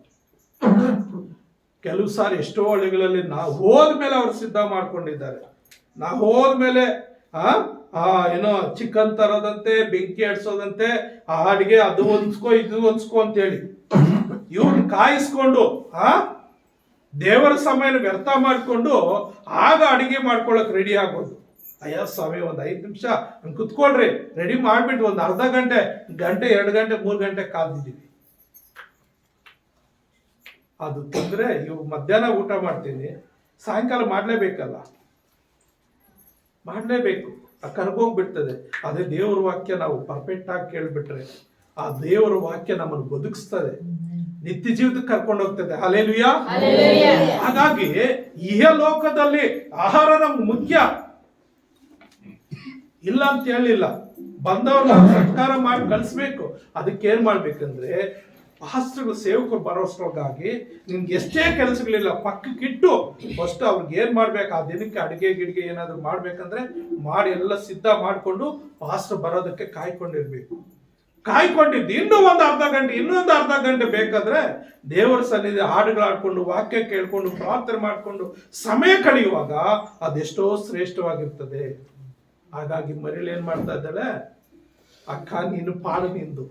ಕೆಲವು ಸಾರಿ ಎಷ್ಟೋ ಹಳ್ಳಿಗಳಲ್ಲಿ ನಾವು ಹೋದ್ಮೇಲೆ ಅವ್ರು ಸಿದ್ಧ ಮಾಡ್ಕೊಂಡಿದ್ದಾರೆ, ನಾವು ಹೋದ್ಮೇಲೆ ಏನೋ ಚಿಕನ್ ತರೋದಂತೆ, ಬೆಂಕಿ ಹಡ್ಸೋದಂತೆ, ಆ ಅಡಿಗೆ ಅದು ಹೊಂದ್ಸ್ಕೊ ಇದು ಹೊಂದ್ಸ್ಕೊ ಅಂತೇಳಿ ಇವ್ರನ್ನ ಕಾಯಿಸ್ಕೊಂಡು ದೇವರ ಸಮಯನ ವ್ಯರ್ಥ ಮಾಡಿಕೊಂಡು ಆಗ ಅಡಿಗೆ ಮಾಡ್ಕೊಳಕ್ ರೆಡಿ ಆಗೋದು. ಅಯ್ಯೋ ಸ್ವಾಮಿ ಒಂದು 5 ನಿಮಿಷ ಕುತ್ಕೊಳ್ರಿ, ರೆಡಿ ಮಾಡ್ಬಿಟ್ಟು ಒಂದು ಅರ್ಧ ಗಂಟೆ 2 ಗಂಟೆ 3 ಗಂಟೆ ಕಾದಿದ್ದೀವಿ. ಅದು ತಂದ್ರೆ ಇವು ಮಧ್ಯಾಹ್ನ ಊಟ ಮಾಡ್ತೀನಿ, ಸಾಯಂಕಾಲ ಮಾಡಲೇಬೇಕು, ಕರ್ಗೋಗ್ಬಿಡ್ತದೆ. ಅದೇ ದೇವರ ವಾಕ್ಯ ನಾವು ಪರ್ಫೆಕ್ಟ್ ಆಗಿ ಕೇಳ್ಬಿಟ್ರೆ ಆ ದೇವರ ವಾಕ್ಯ ನಮ್ಮನ್ನು ಬದುಕಿಸ್ತದೆ, ನಿತ್ಯ ಜೀವಿತಕ್ಕೆ ಕರ್ಕೊಂಡು ಹೋಗ್ತದೆ. ಹಲ್ಲೆಲೂಯಾ. ಹಾಗಾಗಿ ಈ ಲೋಕದಲ್ಲಿ ಆಹಾರ ನಮ್ಗೆ ಮುಖ್ಯ ಇಲ್ಲ ಅಂತ ಹೇಳಿಲ್ಲ, ಬಂದವ್ರನ್ನ ಸತ್ಕಾರ ಮಾಡಿ ಕಳಿಸ್ಬೇಕು. ಅದಕ್ಕೆ ಏನ್ ಮಾಡ್ಬೇಕಂದ್ರೆ ಪಾಸ್ಟರ್ಗಳು ಸೇವಕರು ಬರೋಷ್ಟ್ರೊಳಗಾಗಿ ನಿನ್ಗೆ ಎಷ್ಟೇ ಕೆಲಸಗಳಿಲ್ಲ ಪಕ್ಕಕ್ಕಿಟ್ಟು ಫಸ್ಟ್ ಅವ್ರಿಗೆ ಏನ್ ಮಾಡ್ಬೇಕು, ಆ ದಿನಕ್ಕೆ ಅಡಿಗೆ ಗಿಡಿಗೆ ಏನಾದ್ರು ಮಾಡ್ಬೇಕಂದ್ರೆ ಮಾಡಿ ಎಲ್ಲ ಸಿದ್ಧ ಮಾಡಿಕೊಂಡು ಪಾಸ್ಟರ್ ಬರೋದಕ್ಕೆ ಕಾಯ್ಕೊಂಡಿದ್ದು ಇನ್ನೊಂದು ಅರ್ಧ ಗಂಟೆ ಬೇಕಾದ್ರೆ ದೇವರ ಸನ್ನಿಧಿ ಹಾಡುಗಳಾಡ್ಕೊಂಡು ವಾಕ್ಯ ಕೇಳ್ಕೊಂಡು ಪ್ರಾರ್ಥನೆ ಮಾಡಿಕೊಂಡು ಸಮಯ ಕಳೆಯುವಾಗ ಅದೆಷ್ಟೋ ಶ್ರೇಷ್ಠವಾಗಿರ್ತದೆ. ಹಾಗಾಗಿ ಮರಿಳು ಏನ್ ಮಾಡ್ತಾ ಇದ್ದಾಳೆ, ಅಕ್ಕ ನೀನು ಪಾಡು ನಿಂದು,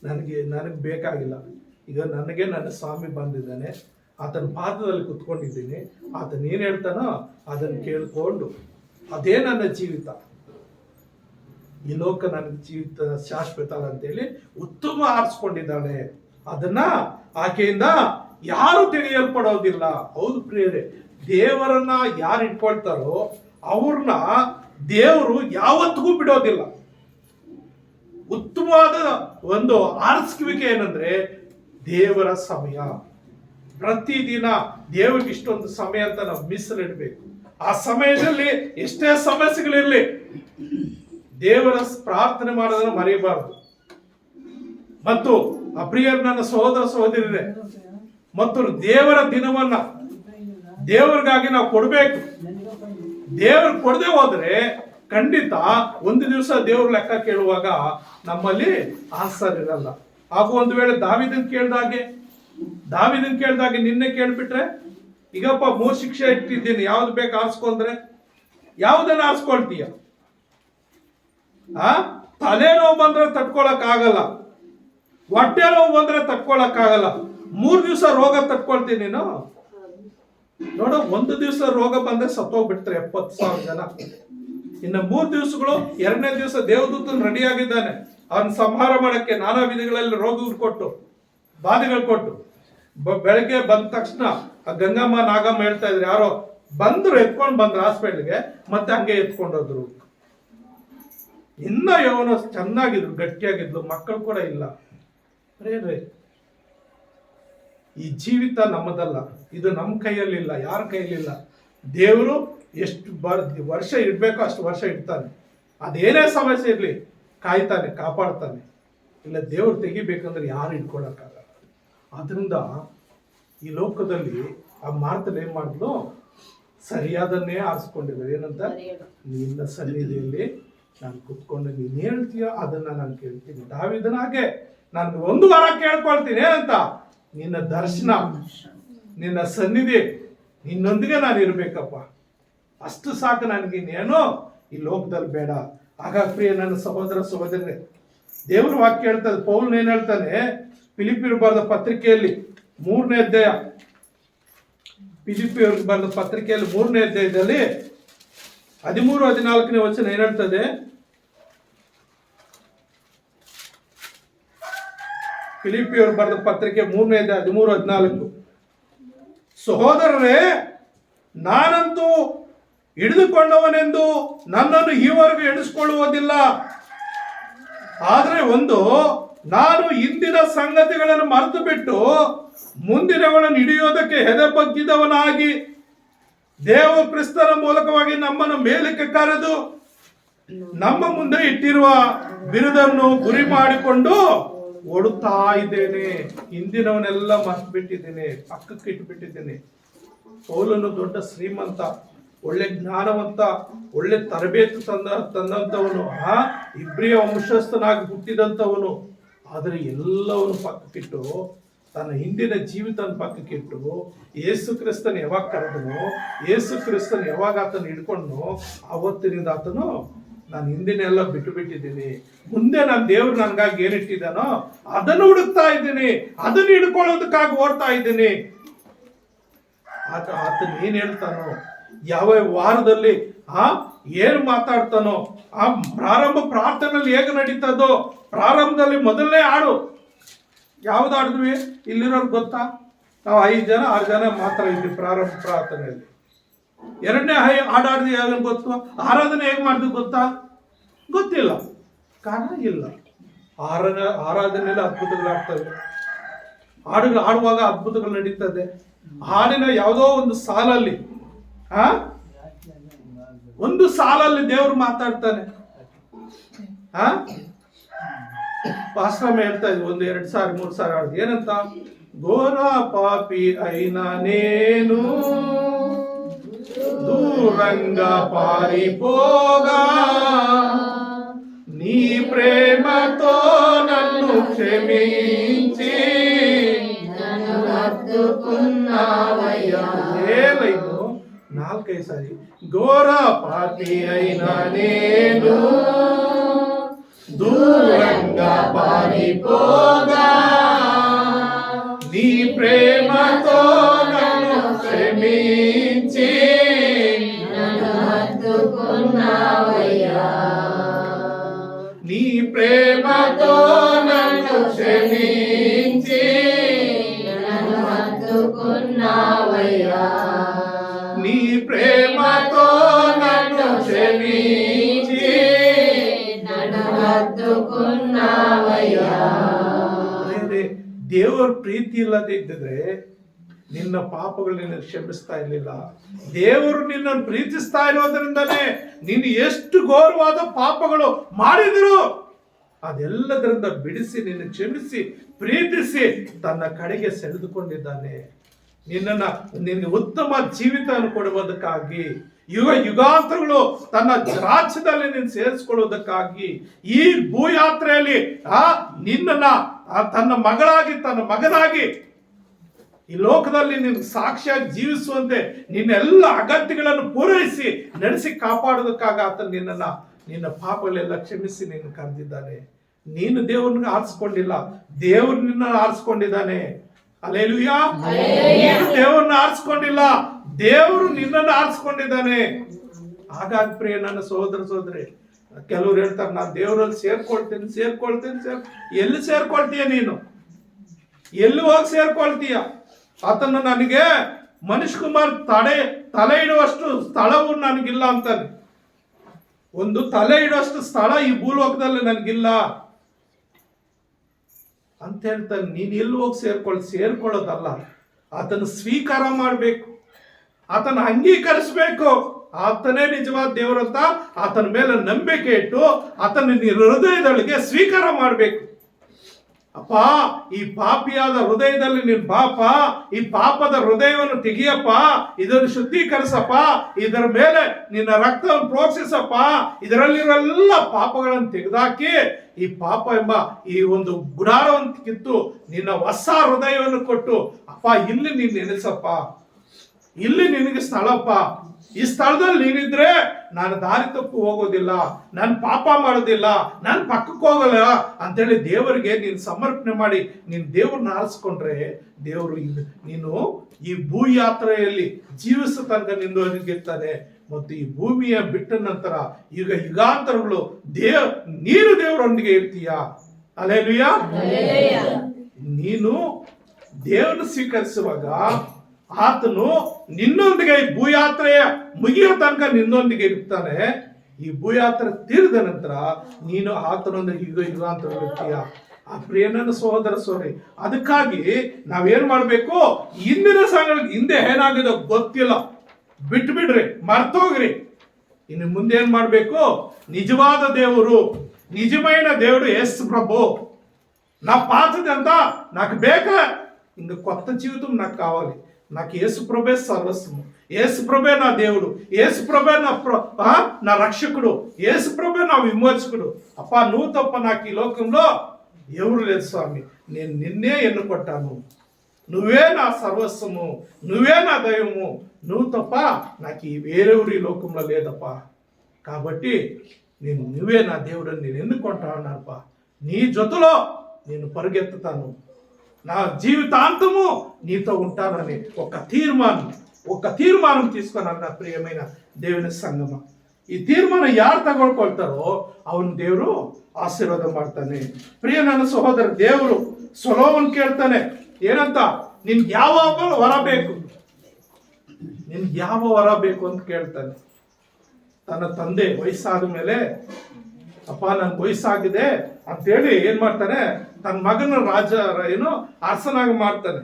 ನನಗೆ ಬೇಕಾಗಿಲ್ಲ, ಈಗ ನನಗೆ ನನ್ನ ಸ್ವಾಮಿ ಬಂದಿದ್ದಾನೆ, ಆತನ ಪಾದದಲ್ಲಿ ಕುತ್ಕೊಂಡಿದ್ದೀನಿ, ಆತನ ಏನ್ ಹೇಳ್ತಾನೋ ಅದನ್ನು ಕೇಳ್ಕೊಂಡು ಅದೇ ನನ್ನ ಜೀವಿತ, ಈ ಲೋಕ ನನ್ನ ಜೀವಿತ ಶಾಶ್ವತ ಅಂತೇಳಿ ಉತ್ತಮ ಆರಿಸ್ಕೊಂಡಿದ್ದಾಳೆ. ಅದನ್ನ ಆಕೆಯಿಂದ ಯಾರು ತೆಗೆಯಲ್ಪಡೋದಿಲ್ಲ. ಹೌದು ಪ್ರಿಯರೇ, ದೇವರನ್ನ ಯಾರು ಇಟ್ಕೊಳ್ತಾರೋ ಅವ್ರನ್ನ ದೇವರು ಯಾವತ್ತಿಗೂ ಬಿಡೋದಿಲ್ಲ. ಉತ್ತಮವಾದ ಒಂದು ಆರಿಸುವಿಕೆ ಏನಂದ್ರೆ ದೇವರ ಸಮಯ. ಪ್ರತಿದಿನ ದೇವರಿಗೆ ಇಷ್ಟೊಂದು ಸಮಯ ಅಂತ ನಾವು ಮೀಸಲಿಡಬೇಕು. ಆ ಸಮಯದಲ್ಲಿ ಎಷ್ಟೇ ಸಮಸ್ಯೆಗಳಿರಲಿ ದೇವರ ಪ್ರಾರ್ಥನೆ ಮಾಡೋದನ್ನ ಮರೆಯಬಾರದು. ಮತ್ತು ಅಪ್ರಿಯರ್ ನನ್ನ ಸಹೋದರ ಸಹೋದರಿಯರೇ, ಮತ್ತು ದೇವರ ದಿನವನ್ನ ದೇವರಿಗಾಗಿ ನಾವು ಕೊಡಬೇಕು. ದೇವರು ಕೊಡದೆ ಹೋದ್ರೆ ಖಂಡಿತ ಒಂದು ದಿವಸ ದೇವ್ರ ಲೆಕ್ಕ ಕೇಳುವಾಗ ನಮ್ಮಲ್ಲಿ ಆನ್ಸರ್ ಇರಲ್ಲ. ಹಾಗೂ ಒಂದು ವೇಳೆ ದಾವಿದನ್ ಕೇಳ್ದಾಗೆ ನಿನ್ನೆ ಕೇಳ್ಬಿಟ್ರೆ, ಈಗಪ್ಪ 3 ಶಿಕ್ಷೆ ಇಟ್ಟಿದ್ದೀನಿ, ಯಾವ್ದು ಬೇಕು ಆರಿಸ್ಕೊಂಡ್ರೆ ಯಾವ್ದನ್ನ ಆರಿಸ್ಕೊಳ್ತೀಯ? ತಲೆನೋವು ಬಂದ್ರೆ ತಡ್ಕೊಳಕ್ ಆಗಲ್ಲ, ಹೊಟ್ಟೆ ನೋವು ಬಂದ್ರೆ ತಡ್ಕೊಳಕ್ ಆಗಲ್ಲ, 3 ದಿವಸ ರೋಗ ತಡ್ಕೊಳ್ತೀನಿ ನೀನು. ನೋಡು, 1 ದಿವಸ ರೋಗ ಬಂದ್ರೆ ಸತ್ತೋಗ್ಬಿಡ್ತಾರೆ 70,000 ಜನ. ಇನ್ನು 3 ದಿವಸಗಳು, 2ನೇ ದಿವಸ ದೇವದೂತನ್ ರೆಡಿ ಆಗಿದ್ದಾನೆ ಅವನ್ ಸಂಹಾರ ಮಾಡಕ್ಕೆ, ನಾನಾ ವಿಧಿಗಳಲ್ಲಿ ರೋಗಗಳು ಕೊಟ್ಟು ಬಾಧೆಗಳು ಕೊಟ್ಟು. ಬೆಳಗ್ಗೆ ಬಂದ ತಕ್ಷಣ ಆ ಗಂಗಮ್ಮ ನಾಗಮ್ಮ ಹೇಳ್ತಾ ಇದ್ರು, ಯಾರೋ ಬಂದ್ರು ಎತ್ಕೊಂಡು ಬಂದ್ರು ಹಾಸ್ಪಿಟ್ಲ್ಗೆ, ಮತ್ತೆ ಹಂಗೆ ಎತ್ಕೊಂಡೋದ್ರು. ಇನ್ನ ಯವನ ಚೆನ್ನಾಗಿದ್ರು, ಗಟ್ಟಿಯಾಗಿದ್ಲು, ಮಕ್ಕಳು ಕೂಡ ಇಲ್ಲ. ಈ ಜೀವಿತ ನಮ್ಮದಲ್ಲ, ಇದು ನಮ್ಮ ಕೈಯಲ್ಲಿಲ್ಲ, ಯಾರ ಕೈಯಲ್ಲಿಲ್ಲ. ದೇವರು ಎಷ್ಟು ವರ್ಷ ಇಡ್ಬೇಕೋ ಅಷ್ಟು ವರ್ಷ ಇಡ್ತಾನೆ. ಅದೇನೇ ಸಮಸ್ಯೆ ಇರಲಿ ಕಾಯ್ತಾನೆ, ಕಾಪಾಡ್ತಾನೆ. ಇಲ್ಲ ದೇವ್ರು ತೆಗಿಬೇಕಂದ್ರೆ ಯಾರು ಇಟ್ಕೊಳಕ್ಕಾಗಲ್ಲ. ಆದ್ರಿಂದ ಈ ಲೋಕದಲ್ಲಿ ಆ ಮಾರ್ತಲ್ಲಿ ಏನ್ ಮಾಡಿದ್ಲು, ಸರಿಯಾದನ್ನೇ ಆರಿಸ್ಕೊಂಡಿದ್ದಾರೆ. ಏನಂತ? ನಿನ್ನ ಸನ್ನಿಧಿಯಲ್ಲಿ ನಾನು ಕುತ್ಕೊಂಡು ನೀನು ಹೇಳ್ತೀಯ ಅದನ್ನ ನಾನು ಕೇಳ್ತೀನಿ. ದಾವೀದನ ಹಾಗೆ ನಾನು ಒಂದು ವಾರ ಕೇಳ್ಕೊಳ್ತೀನಿ. ಏನಂತ? ನಿನ್ನ ದರ್ಶನ, ನಿನ್ನ ಸನ್ನಿಧಿ, ನಿನ್ನೊಂದಿಗೆ ನಾನು ಇರ್ಬೇಕಪ್ಪ, ಅಷ್ಟು ಸಾಕು ನನಗೆ, ಇನ್ನೇನು ಈ ಲೋಕದಲ್ಲಿ ಬೇಡ. ಆಗ ಪ್ರಿಯ ನನ್ನ ಸಹೋದರ ಸಹೋದರರೇ, ದೇವ್ರ ವಾಕ್ಯ ಹೇಳ್ತದೆ, ಪೌಲ್ ಏನ್ ಹೇಳ್ತಾನೆ ಫಿಲಿಪಿಯರು ಬರೆದ ಪತ್ರಿಕೆಯಲ್ಲಿ 3ನೇ ಅಧ್ಯಾಯ, ಫಿಲಿಪಿಯರು ಬರೆದ ಪತ್ರಿಕೆಯಲ್ಲಿ 3ನೇ ಅಧ್ಯಾಯದಲ್ಲಿ 13-14ನೇ ವಚನ ಏನ್ ಹೇಳ್ತದೆ? ಫಿಲಿಪಿಯರು ಬರೆದ ಪತ್ರಿಕೆ 3ನೇ ಅಧ್ಯಾಯ 13-14. ಸಹೋದರರೇ, ನಾನಂತೂ ಹಿಡಿದುಕೊಂಡವನೆಂದು ನನ್ನನ್ನು ಈವರೆಗೂ ಎಣಿಸಿಕೊಳ್ಳುವುದಿಲ್ಲ. ಆದರೆ ಒಂದು, ನಾನು ಇಂದಿನ ಸಂಗತಿಗಳನ್ನು ಮರೆತು ಬಿಟ್ಟು ಮುಂದಿನಗಳನ್ನು ಹಿಡಿಯೋದಕ್ಕೆ ಹೆದೆ ಬಗ್ಗಿದವನಾಗಿ ದೇವ ಕ್ರಿಸ್ತನ ಮೂಲಕವಾಗಿ ನಮ್ಮನ್ನು ಮೇಲಕ್ಕೆ ಕರೆದು ನಮ್ಮ ಮುಂದೆ ಇಟ್ಟಿರುವ ಬಿರುದನ್ನು ಗುರಿ ಮಾಡಿಕೊಂಡು ಓಡುತ್ತಾ ಇದ್ದೇನೆ. ಹಿಂದಿನವನ್ನೆಲ್ಲ ಮರೆತು ಬಿಟ್ಟಿದ್ದೇನೆ, ಪಕ್ಕಕ್ಕೆ ಇಟ್ಟುಬಿಟ್ಟಿದ್ದೇನೆ. ಪೌಲನು ದೊಡ್ಡ ಶ್ರೀಮಂತ, ಒಳ್ಳೆ ಜ್ಞಾನವಂತ, ಒಳ್ಳೆ ತರಬೇತಿ ತಂದಂಥವನು, ಇಬ್ರಿಯ ವಂಶಸ್ಥನಾಗಿ ಹುಟ್ಟಿದಂಥವನು. ಆದರೆ ಎಲ್ಲವನ್ನು ಪಕ್ಕಕ್ಕಿಟ್ಟು, ತನ್ನ ಹಿಂದಿನ ಜೀವಿತ ಪಕ್ಕಕ್ಕಿಟ್ಟು, ಯೇಸು ಕ್ರಿಸ್ತನ ಯಾವಾಗ ಕರೆದನು, ಯೇಸು ಕ್ರಿಸ್ತನ ಯಾವಾಗ ಆತನ ಹಿಡ್ಕೊಂಡು, ಆವತ್ತಿನಿಂದ ಆತನು ನಾನು ಹಿಂದಿನೆಲ್ಲ ಬಿಟ್ಟು ಬಿಟ್ಟಿದ್ದೀನಿ, ಮುಂದೆ ನಾನು ದೇವ್ರು ನನಗಾಗಿ ಏನಿಟ್ಟಿದ್ದಾನೋ ಅದನ್ನು ಹುಡುಕ್ತಾ ಇದ್ದೀನಿ, ಅದನ್ನು ಹಿಡ್ಕೊಳ್ಳೋದಕ್ಕಾಗಿ ಓಡ್ತಾ ಇದ್ದೀನಿ. ಆತನ ಏನ್ ಹೇಳ್ತಾನೋ, ಯಾವ ವಾರದಲ್ಲಿ ಏನು ಮಾತಾಡ್ತಾನೋ, ಆ ಪ್ರಾರಂಭ ಪ್ರಾರ್ಥನೆಯಲ್ಲಿ ಹೇಗೆ ನಡೀತದೋ, ಪ್ರಾರಂಭದಲ್ಲಿ ಮೊದಲನೇ ಹಾಡು ಯಾವ್ದು ಆಡಿದ್ವಿ ಇಲ್ಲಿರೋರು ಗೊತ್ತಾ? ನಾವು 5 ಜನ 6 ಜನ ಮಾತ್ರ ಇದ್ವಿ ಪ್ರಾರಂಭ ಪ್ರಾರ್ಥನೆಯಲ್ಲಿ. 2ನೇ ಹಾಡಾಡ್ದು ಯಾವಾಗ ಗೊತ್ತು? ಆರಾಧನೆ ಹೇಗೆ ಮಾಡಿದ್ವಿ ಗೊತ್ತಾ? ಗೊತ್ತಿಲ್ಲ, ಕಾರಣ ಇಲ್ಲ. ಆರಾಧನೆಯಲ್ಲಿ ಅದ್ಭುತಗಳಾಗ್ತವೆ, ಹಾಡುಗಳು ಆಡುವಾಗ ಅದ್ಭುತಗಳು ನಡೀತದೆ. ಹಾಡಿನ ಯಾವುದೋ ಒಂದು ಸಾಲಲ್ಲಿ ಒಂದು ಸಾಲಲ್ಲಿ ದೇವರು ಮಾತಾಡ್ತಾನೆ. ಪಾಸ್ಟ್ರಮ್ಮ ಹೇಳ್ತಾ ಇದ್ವಿ, 1 2 ಸಾರಿ 3 ಸಾರಿ ಹಾಡಿದ್ ಏನಂತ? ಘೋರ ಪಾಪಿ ಐನಾನೇನು దూరంగ పారిపోగా నీ ప్రేమతో నన్ను క్షమించి నన్ను హత్తుకున్నావయ్యా. ఏలైను 4 సారి ఘోర పాపి అయినా నేను దూరంగా పారిపోగా నీ ప్రేమతో నన్ను క్షమించి నన్ను హత్తుకున్నావయ్యా. నీ ప్రేమతో నన్ను క్షమించి నన్ను హత్తుకున్నావయ్యా. నీ ప్రేమతో నన్ను క్షమించి నన్ను హత్తుకున్నావయ్యా. ದೇವರ ಪ್ರೀತಿ ಇಲ್ಲದೆ ಇದ್ದಿದ್ರೆ ನಿನ್ನ ಪಾಪಗಳು ನಿನ್ನ ಕ್ಷಮಿಸ್ತಾ ಇರಲಿಲ್ಲ. ದೇವರು ನಿನ್ನನ್ನು ಪ್ರೀತಿಸ್ತಾ ಇರೋದ್ರಿಂದನೇ ನೀನು ಎಷ್ಟು ಘೋರವಾದ ಪಾಪಗಳು ಮಾಡಿದ್ರು ಅದೆಲ್ಲದರಿಂದ ಬಿಡಿಸಿ ನಿನ್ನ ಕ್ಷಮಿಸಿ ಪ್ರೀತಿಸಿ ತನ್ನ ಕಡೆಗೆ ಸೆಳೆದುಕೊಂಡಿದ್ದಾನೆ. ನಿನಗೆ ಉತ್ತಮ ಜೀವಿತವನ್ನು ಕೊಡುವುದಕ್ಕಾಗಿ, ಯುಗಾಂತರಗಳು ತನ್ನ ರಾಜ್ಯದಲ್ಲಿ ನೀನು ಸೇರಿಸಿಕೊಳ್ಳುವುದಕ್ಕಾಗಿ ಈ ಭೂಯಾತ್ರೆಯಲ್ಲಿ ನಿನ್ನನ್ನ ತನ್ನ ಮಗಳಾಗಿ ತನ್ನ ಮಗನಾಗಿ ಈ ಲೋಕದಲ್ಲಿ ನಿನ್ನ ಸಾಕ್ಷಿಯಾಗಿ ಜೀವಿಸುವಂತೆ ನಿನ್ನೆಲ್ಲ ಅಗತ್ಯಗಳನ್ನು ಪೂರೈಸಿ ನಡೆಸಿ ಕಾಪಾಡೋದಕ್ಕಾಗ ಆತ ನಿನ್ನ ಪಾಪಗಳೆಲ್ಲ ಕ್ಷಮಿಸಿ ನಿನ್ನ ಕರೆದಿದ್ದಾನೆ. ನೀನು ದೇವರನ್ನ ಆರಿಸ್ಕೊಂಡಿಲ್ಲ, ದೇವರು ನಿನ್ನ ಆರಿಸ್ಕೊಂಡಿದ್ದಾನೆ. ಹಲ್ಲೆಲೂಯಾ. ನೀನು ದೇವರನ್ನ ಆರಿಸ್ಕೊಂಡಿಲ್ಲ, ದೇವರು ನಿನ್ನನ್ನು ಆರಿಸ್ಕೊಂಡಿದ್ದಾನೆ. ಹಾಗಾಗಿ ಪ್ರಿಯ ನನ್ನ ಸಹೋದರ ಸಹೋದರಿ, ಕೆಲವ್ರು ಹೇಳ್ತಾರೆ ನಾನು ದೇವರಲ್ಲಿ ಸೇರ್ಕೊಳ್ತೀನಿ. ಎಲ್ಲಿ ಸೇರ್ಕೊಳ್ತೀಯ ನೀನು? ಎಲ್ಲಿ ಹೋಗಿ ಸೇರ್ಕೊಳ್ತೀಯ? ಆತನ ನನಗೆ ಮನೀಶ್ ಕುಮಾರ್ ತಲೆ ಇಡುವಷ್ಟು ಸ್ಥಳವು ನನಗಿಲ್ಲ ಅಂತಾನೆ. ಒಂದು ತಲೆ ಇಡುವಷ್ಟು ಸ್ಥಳ ಈ ಭೂಲೋಕದಲ್ಲಿ ನನಗಿಲ್ಲ ಅಂತ ಹೇಳ್ತಾನೆ. ನೀನು ಎಲ್ಲಿ ಹೋಗಿ ಸೇರ್ಕೊಳ್ಳೋದಲ್ಲ, ಆತನ ಸ್ವೀಕಾರ ಮಾಡಬೇಕು, ಆತನ ಅಂಗೀಕರಿಸಬೇಕು. ಆತನೇ ನಿಜವಾದ ದೇವರಂತ ಆತನ ಮೇಲೆ ನಂಬಿಕೆ ಇಟ್ಟು ಆತನ ಹೃದಯದೊಳಗೆ ಸ್ವೀಕಾರ ಮಾಡಬೇಕು. ಅಪ್ಪ, ಈ ಪಾಪಿಯಾದ ಹೃದಯದಲ್ಲಿ ನೀನು ಬಾಪ, ಈ ಪಾಪದ ಹೃದಯವನ್ನು ತೆಗಿಯಪ್ಪ, ಇದನ್ನು ಶುದ್ಧೀಕರಿಸಪ್ಪ, ಇದರ ಮೇಲೆ ನಿನ್ನ ರಕ್ತವನ್ನು ಪ್ರೋಕ್ಷಿಸಪ್ಪ, ಇದರಲ್ಲಿರೋ ಎಲ್ಲ ಪಾಪಗಳನ್ನು ತೆಗೆದಾಕಿ ಈ ಪಾಪ ಎಂಬ ಈ ಒಂದು ಗುಡಾರವನ್ನು ಕಿತ್ತು ನಿನ್ನ ಹೊಸ ಹೃದಯವನ್ನು ಕೊಟ್ಟು, ಅಪ್ಪ ಇಲ್ಲಿ ನೀನು ನೆನೆಸಪ್ಪ, ಇಲ್ಲಿ ನಿನಗೆ ಸ್ಥಳಪ್ಪ, ಈ ಸ್ಥಳದಲ್ಲಿ ನೀನಿದ್ರೆ ನಾನು ದಾರಿ ತಪ್ಪು ಹೋಗೋದಿಲ್ಲ, ನಾನು ಪಾಪ ಮಾಡೋದಿಲ್ಲ, ನಾನು ಪಕ್ಕಕ್ಕೆ ಹೋಗಲ್ಲ ಅಂತೇಳಿ ದೇವರಿಗೆ ನೀನು ಸಮರ್ಪಣೆ ಮಾಡಿ ನೀನು ದೇವ್ರನ್ನ ಆರಿಸ್ಕೊಂಡ್ರೆ, ದೇವರು ನೀನು ಈ ಭೂ ಯಾತ್ರೆಯಲ್ಲಿ ಜೀವಿಸೋ ತನಕ ನಿಂದಿರ್ತಾನೆ. ಮತ್ತು ಈ ಭೂಮಿಯ ಬಿಟ್ಟ ನಂತರ ಈಗ ಯುಗಾಂತರಗಳು ನೀನು ದೇವರೊಂದಿಗೆ ಇರ್ತೀಯ. ಹಲ್ಲೆಲೂಯಾ. ನೀನು ದೇವರನ್ನು ಸ್ವೀಕರಿಸುವಾಗ ಆತನು ನಿನ್ನೊಂದಿಗೆ ಈ ಭೂಯಾತ್ರೆಯ ಮುಗಿಯೋ ತನಕ ನಿನ್ನೊಂದಿಗೆ ಇರ್ತಾನೆ. ಈ ಭೂಯಾತ್ರೆ ತೀರಿದ ನಂತರ ನೀನು ಆತನೊಂದಿಗೆ ಯುಗಾಂತರ ಇರ್ತೀಯ. ಆ ಪ್ರಿಯನ ಸಹೋದರ ಸೋರಿ, ಅದಕ್ಕಾಗಿ ನಾವೇನ್ ಮಾಡ್ಬೇಕು, ಹಿಂದಿನ ಸಂಘಗಳಿಗೆ ಹಿಂದೆ ಏನಾಗಿದೆ ಗೊತ್ತಿಲ್ಲ, ಬಿಟ್ಬಿಡ್ರಿ, ಮರ್ತೋಗ್ರಿ. ಇನ್ನು ಮುಂದೆ ಏನ್ ಮಾಡ್ಬೇಕು, నిజವಾದ దేవుడు, నిజమైన దేవుడు యేసు ప్రభు. నా పాతదంతా నాకు బేక, ఇంక కొత్త జీవితం నాకు కావాలి. నాకు యేసు ప్రభే సర్వస్వము, యేసు ప్రభే నా దేవుడు, యేసు ప్రభే నా రక్షకుడు, యేసు ప్రభే నా విమోచకుడు. అప్ప నువ్వు తప్ప నాకు ఈ లోకంలో ఎవరు లేదు స్వామి, నేను నిన్నే ఎన్నుకొట్టాను, నువ్వే నా సర్వస్వము, నువ్వే నా దైవము, నువ్వు తప్ప నాకు ఈ వేరెవరు ఈ లోకంలో లేదప్ప. కాబట్టి నువ్వే నా దేవుడని నేను ఎన్నుకుంటా ఉన్నానప్ప. నీ జొతలో నేను పరిగెత్తుతాను, నా జీవితాంతము నీతో ఉంటానని ఒక తీర్మానం తీసుకున్నాను. నా ప్రియమైన దేవుని ಸಂಗಮ, ಈ ತೀರ್ಮಾನ ಯಾರು ತಗೊಳ್ಕೊಳ್ತಾರೋ ಅವನು ದೇವರು ಆಶೀರ್ವಾದ ಮಾಡ್ತಾನೆ. ಪ್ರಿಯ ನನ್ನ ಸಹೋದರ, ದೇವರು ಸೊಲೊಮೋನ್ ಕೇಳ್ತಾನೆ, ಏನಂತ, ನಿನ್ಗೆ ಯಾವ ವರ ಬೇಕು, ನಿನ್ಗೆ ಯಾವ ವರ ಬೇಕು ಅಂತ ಕೇಳ್ತಾನೆ. ತನ್ನ ತಂದೆ ವಯಸ್ಸಾದ ಮೇಲೆ, ಅಪ್ಪ ನನ್ ವಯಸ್ಸಾಗಿದೆ ಅಂತೇಳಿ ಏನ್ ಮಾಡ್ತಾನೆ, ತನ್ನ ಮಗನ ಅರಸನಾಗಿ ಮಾಡ್ತಾನೆ.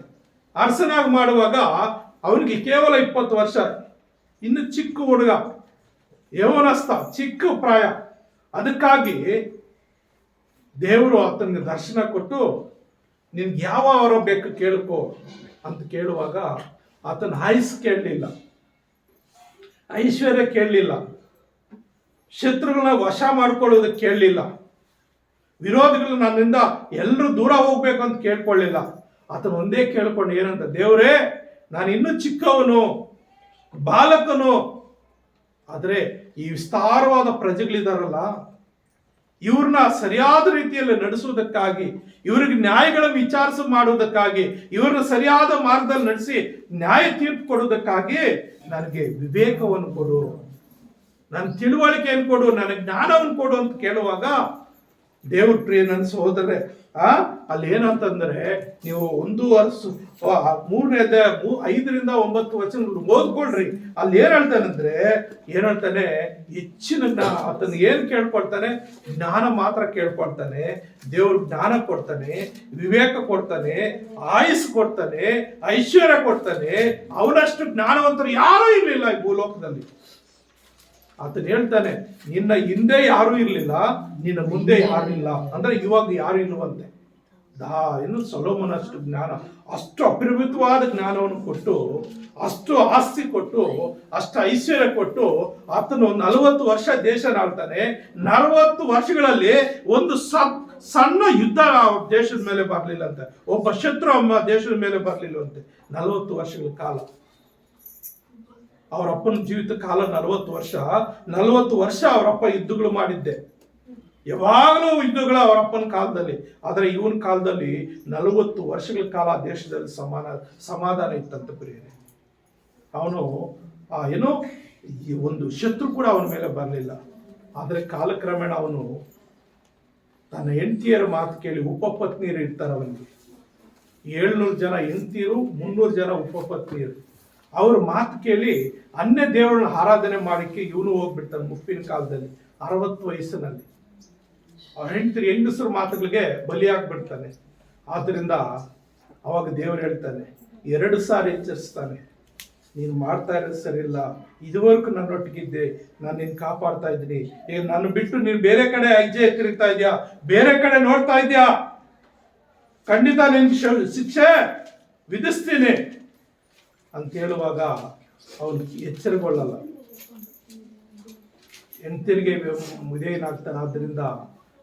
ಅರಸನಾಗಿ ಮಾಡುವಾಗ ಅವನಿಗೆ ಕೇವಲ 20 ವರ್ಷ, ಇನ್ನು ಚಿಕ್ಕ ಹುಡುಗ, ಯೌವನಸ್ಥ, ಚಿಕ್ಕ ಪ್ರಾಯ. ಅದಕ್ಕಾಗಿ ದೇವರು ಆತನಿಗೆ ದರ್ಶನ ಕೊಟ್ಟು, ನಿನ್ಗೆ ಯಾವ ವರ ಬೇಕು ಕೇಳ್ಕೊ ಅಂತ ಕೇಳುವಾಗ ಆತನ ಆಯುಸ್ ಕೇಳಲಿಲ್ಲ, ಐಶ್ವರ್ಯ ಕೇಳಲಿಲ್ಲ, ಶತ್ರುಗಳನ್ನ ವಶ ಮಾಡ್ಕೊಳ್ಳೋದಕ್ಕೆ ಕೇಳಲಿಲ್ಲ, ವಿರೋಧಿಗಳು ನನ್ನಿಂದ ಎಲ್ಲರೂ ದೂರ ಹೋಗ್ಬೇಕು ಅಂತ ಕೇಳ್ಕೊಳ್ಳಿಲ್ಲ. ಆತನ ಒಂದೇ ಕೇಳ್ಕೊಂಡು ಏನಂತ, ದೇವರೇ ನಾನು ಇನ್ನೂ ಚಿಕ್ಕವನು, ಬಾಲಕನು, ಆದರೆ ಈ ವಿಸ್ತಾರವಾದ ಪ್ರಜೆಗಳಿದಾರಲ್ಲ, ಇವ್ರನ್ನ ಸರಿಯಾದ ರೀತಿಯಲ್ಲಿ ನಡೆಸುವುದಕ್ಕಾಗಿ, ಇವ್ರಿಗೆ ನ್ಯಾಯಗಳ ವಿಚಾರಿಸ ಮಾಡುವುದಕ್ಕಾಗಿ, ಇವ್ರನ್ನ ಸರಿಯಾದ ಮಾರ್ಗದಲ್ಲಿ ನಡೆಸಿ ನ್ಯಾಯ ತೀರ್ಪು ಕೊಡುವುದಕ್ಕಾಗಿ ನನಗೆ ವಿವೇಕವನ್ನು ಕೊಡು, ನನ್ನ ತಿಳುವಳಿಕೆಯನ್ನು ಕೊಡು, ನನಗೆ ಜ್ಞಾನವನ್ನು ಕೊಡು ಅಂತ ಕೇಳುವಾಗ ದೇವ್ರ ಪ್ರಿಯ ನನ್ನ ಸಹೋದರೇ, ಅಲ್ಲಿ ಏನಂತಂದ್ರೆ, ನೀವು 1 ವರ್ಷ 3ನೇ ಅಧ್ಯಾಯ 5ರಿಂದ 9 ವಚನಗಳು ಓದ್ಕೊಳ್ರಿ. ಅಲ್ಲಿ ಏನ್ ಹೇಳ್ತಾನಂದ್ರೆ, ಏನ್ ಹೇಳ್ತಾನೆ, ಹೆಚ್ಚಿನ ಜ್ಞಾನ. ಆತನ ಏನ್ ಕೇಳ್ಕೊಳ್ತಾನೆ, ಜ್ಞಾನ ಮಾತ್ರ ಕೇಳ್ಕೊಳ್ತಾನೆ. ದೇವ್ರ ಜ್ಞಾನ ಕೊಡ್ತಾನೆ, ವಿವೇಕ ಕೊಡ್ತಾನೆ, ಆಯುಸ್ ಕೊಡ್ತಾನೆ, ಐಶ್ವರ್ಯ ಕೊಡ್ತಾನೆ. ಅವನಷ್ಟು ಜ್ಞಾನವಂತರು ಯಾರೂ ಇರಲಿಲ್ಲ ಈ ಭೂಲೋಕದಲ್ಲಿ. ಆತನ ಹೇಳ್ತಾನೆ, ನಿನ್ನ ಹಿಂದೆ ಯಾರು ಇರ್ಲಿಲ್ಲ, ನಿನ್ನ ಮುಂದೆ ಯಾರು ಇಲ್ಲ, ಅಂದ್ರೆ ಇವಾಗ ಯಾರು ಇಲ್ಲವಂತೆ. ಇನ್ನು ಸೊಲೊಮೋನಷ್ಟು ಜ್ಞಾನ, ಅಷ್ಟು ಅಪರಿಮಿತವಾದ ಜ್ಞಾನವನ್ನು ಕೊಟ್ಟು, ಅಷ್ಟು ಆಸ್ತಿ ಕೊಟ್ಟು, ಅಷ್ಟು ಐಶ್ವರ್ಯ ಕೊಟ್ಟು, ಆತನು 40 ವರ್ಷ ದೇಶ ಆಳ್ತಾನೆ. 40 ವರ್ಷಗಳಲ್ಲಿ ಒಂದು ಸಣ್ಣ ಯುದ್ಧ ದೇಶದ ಮೇಲೆ ಬರ್ಲಿಲ್ಲ ಅಂತೆ, ಒಬ್ಬ ಶತ್ರು ದೇಶದ ಮೇಲೆ ಬರ್ಲಿಲ್ಲ ಅಂತೆ. 40 ವರ್ಷಗಳ ಕಾಲ ಅವರಪ್ಪನ ಜೀವಿತ ಕಾಲ 40 ವರ್ಷ. 40 ವರ್ಷ ಅವರಪ್ಪ ಯುದ್ಧಗಳು ಮಾಡಿದ್ದೆ, ಯಾವಾಗಲೂ ಯುದ್ಧಗಳು ಅವರಪ್ಪನ ಕಾಲದಲ್ಲಿ. ಆದರೆ ಇವನ ಕಾಲದಲ್ಲಿ 40 ವರ್ಷಗಳ ಕಾಲ ದೇಶದಲ್ಲಿ ಸಮಾಧಾನ ಇತ್ತಂತ ಪ್ರಿಯರೇ. ಅವನು ಏನೋ ಈ ಒಂದು ಶತ್ರು ಕೂಡ ಅವನ ಮೇಲೆ ಬರಲಿಲ್ಲ. ಆದರೆ ಕಾಲಕ್ರಮೇಣ ಅವನು ತನ್ನ ಹೆಂಡತಿಯರ ಮಾತು ಕೇಳಿ, ಉಪಪತ್ನಿಯರು ಇರ್ತಾರೆ ಅವನಿಗೆ, 700 ಜನ ಹೆಂಡತಿಯರು, 300 ಜನ ಉಪಪತ್ನಿಯರು. ಅವ್ರ ಮಾತು ಕೇಳಿ ಅನ್ಯ ದೇವರನ್ನ ಆರಾಧನೆ ಮಾಡಿಕ್ಕೆ ಇವನು ಹೋಗ್ಬಿಡ್ತಾನೆ. ಮುಪ್ಪಿನ ಕಾಲದಲ್ಲಿ 60 ವಯಸ್ಸಿನಲ್ಲಿ ಹೆಂಗಸರ ಮಾತುಗಳಿಗೆ ಬಲಿಯಾಗ್ಬಿಡ್ತಾನೆ. ಆದ್ರಿಂದ ಅವಾಗ ದೇವರು ಹೇಳ್ತಾನೆ, 2 ಸಾರಿ ಎಚ್ಚರಿಸ್ತಾನೆ, ನೀನು ಮಾಡ್ತಾ ಇರೋದು ಸರಿ ಇಲ್ಲ, ಇದುವರೆಗೂ ನನ್ನೊಟ್ಟಿಗಿದ್ದೆ, ನಾನು ನಿನ್ನ ಕಾಪಾಡ್ತಾ ಇದ್ದೀನಿ, ಈಗ ನಾನು ಬಿಟ್ಟು ನೀನು ಬೇರೆ ಕಡೆ ಹೆಜ್ಜೆ ಎತ್ತಿರ್ತಾ ಇದೆಯಾ, ಬೇರೆ ಕಡೆ ನೋಡ್ತಾ ಇದೆಯಾ, ಖಂಡಿತ ನಿನ್ಗೆ ಶಿಕ್ಷೆ ವಿಧಿಸ್ತೀನಿ ಅಂತ ಹೇಳುವಾಗ ಅವನು ಎಚ್ಚರಗೊಳ್ಳಲ್ಲ. ಹೆಂಡತಿಗೆ ಮುದೇನಾಗ್ತಾನೆ. ಆದ್ದರಿಂದ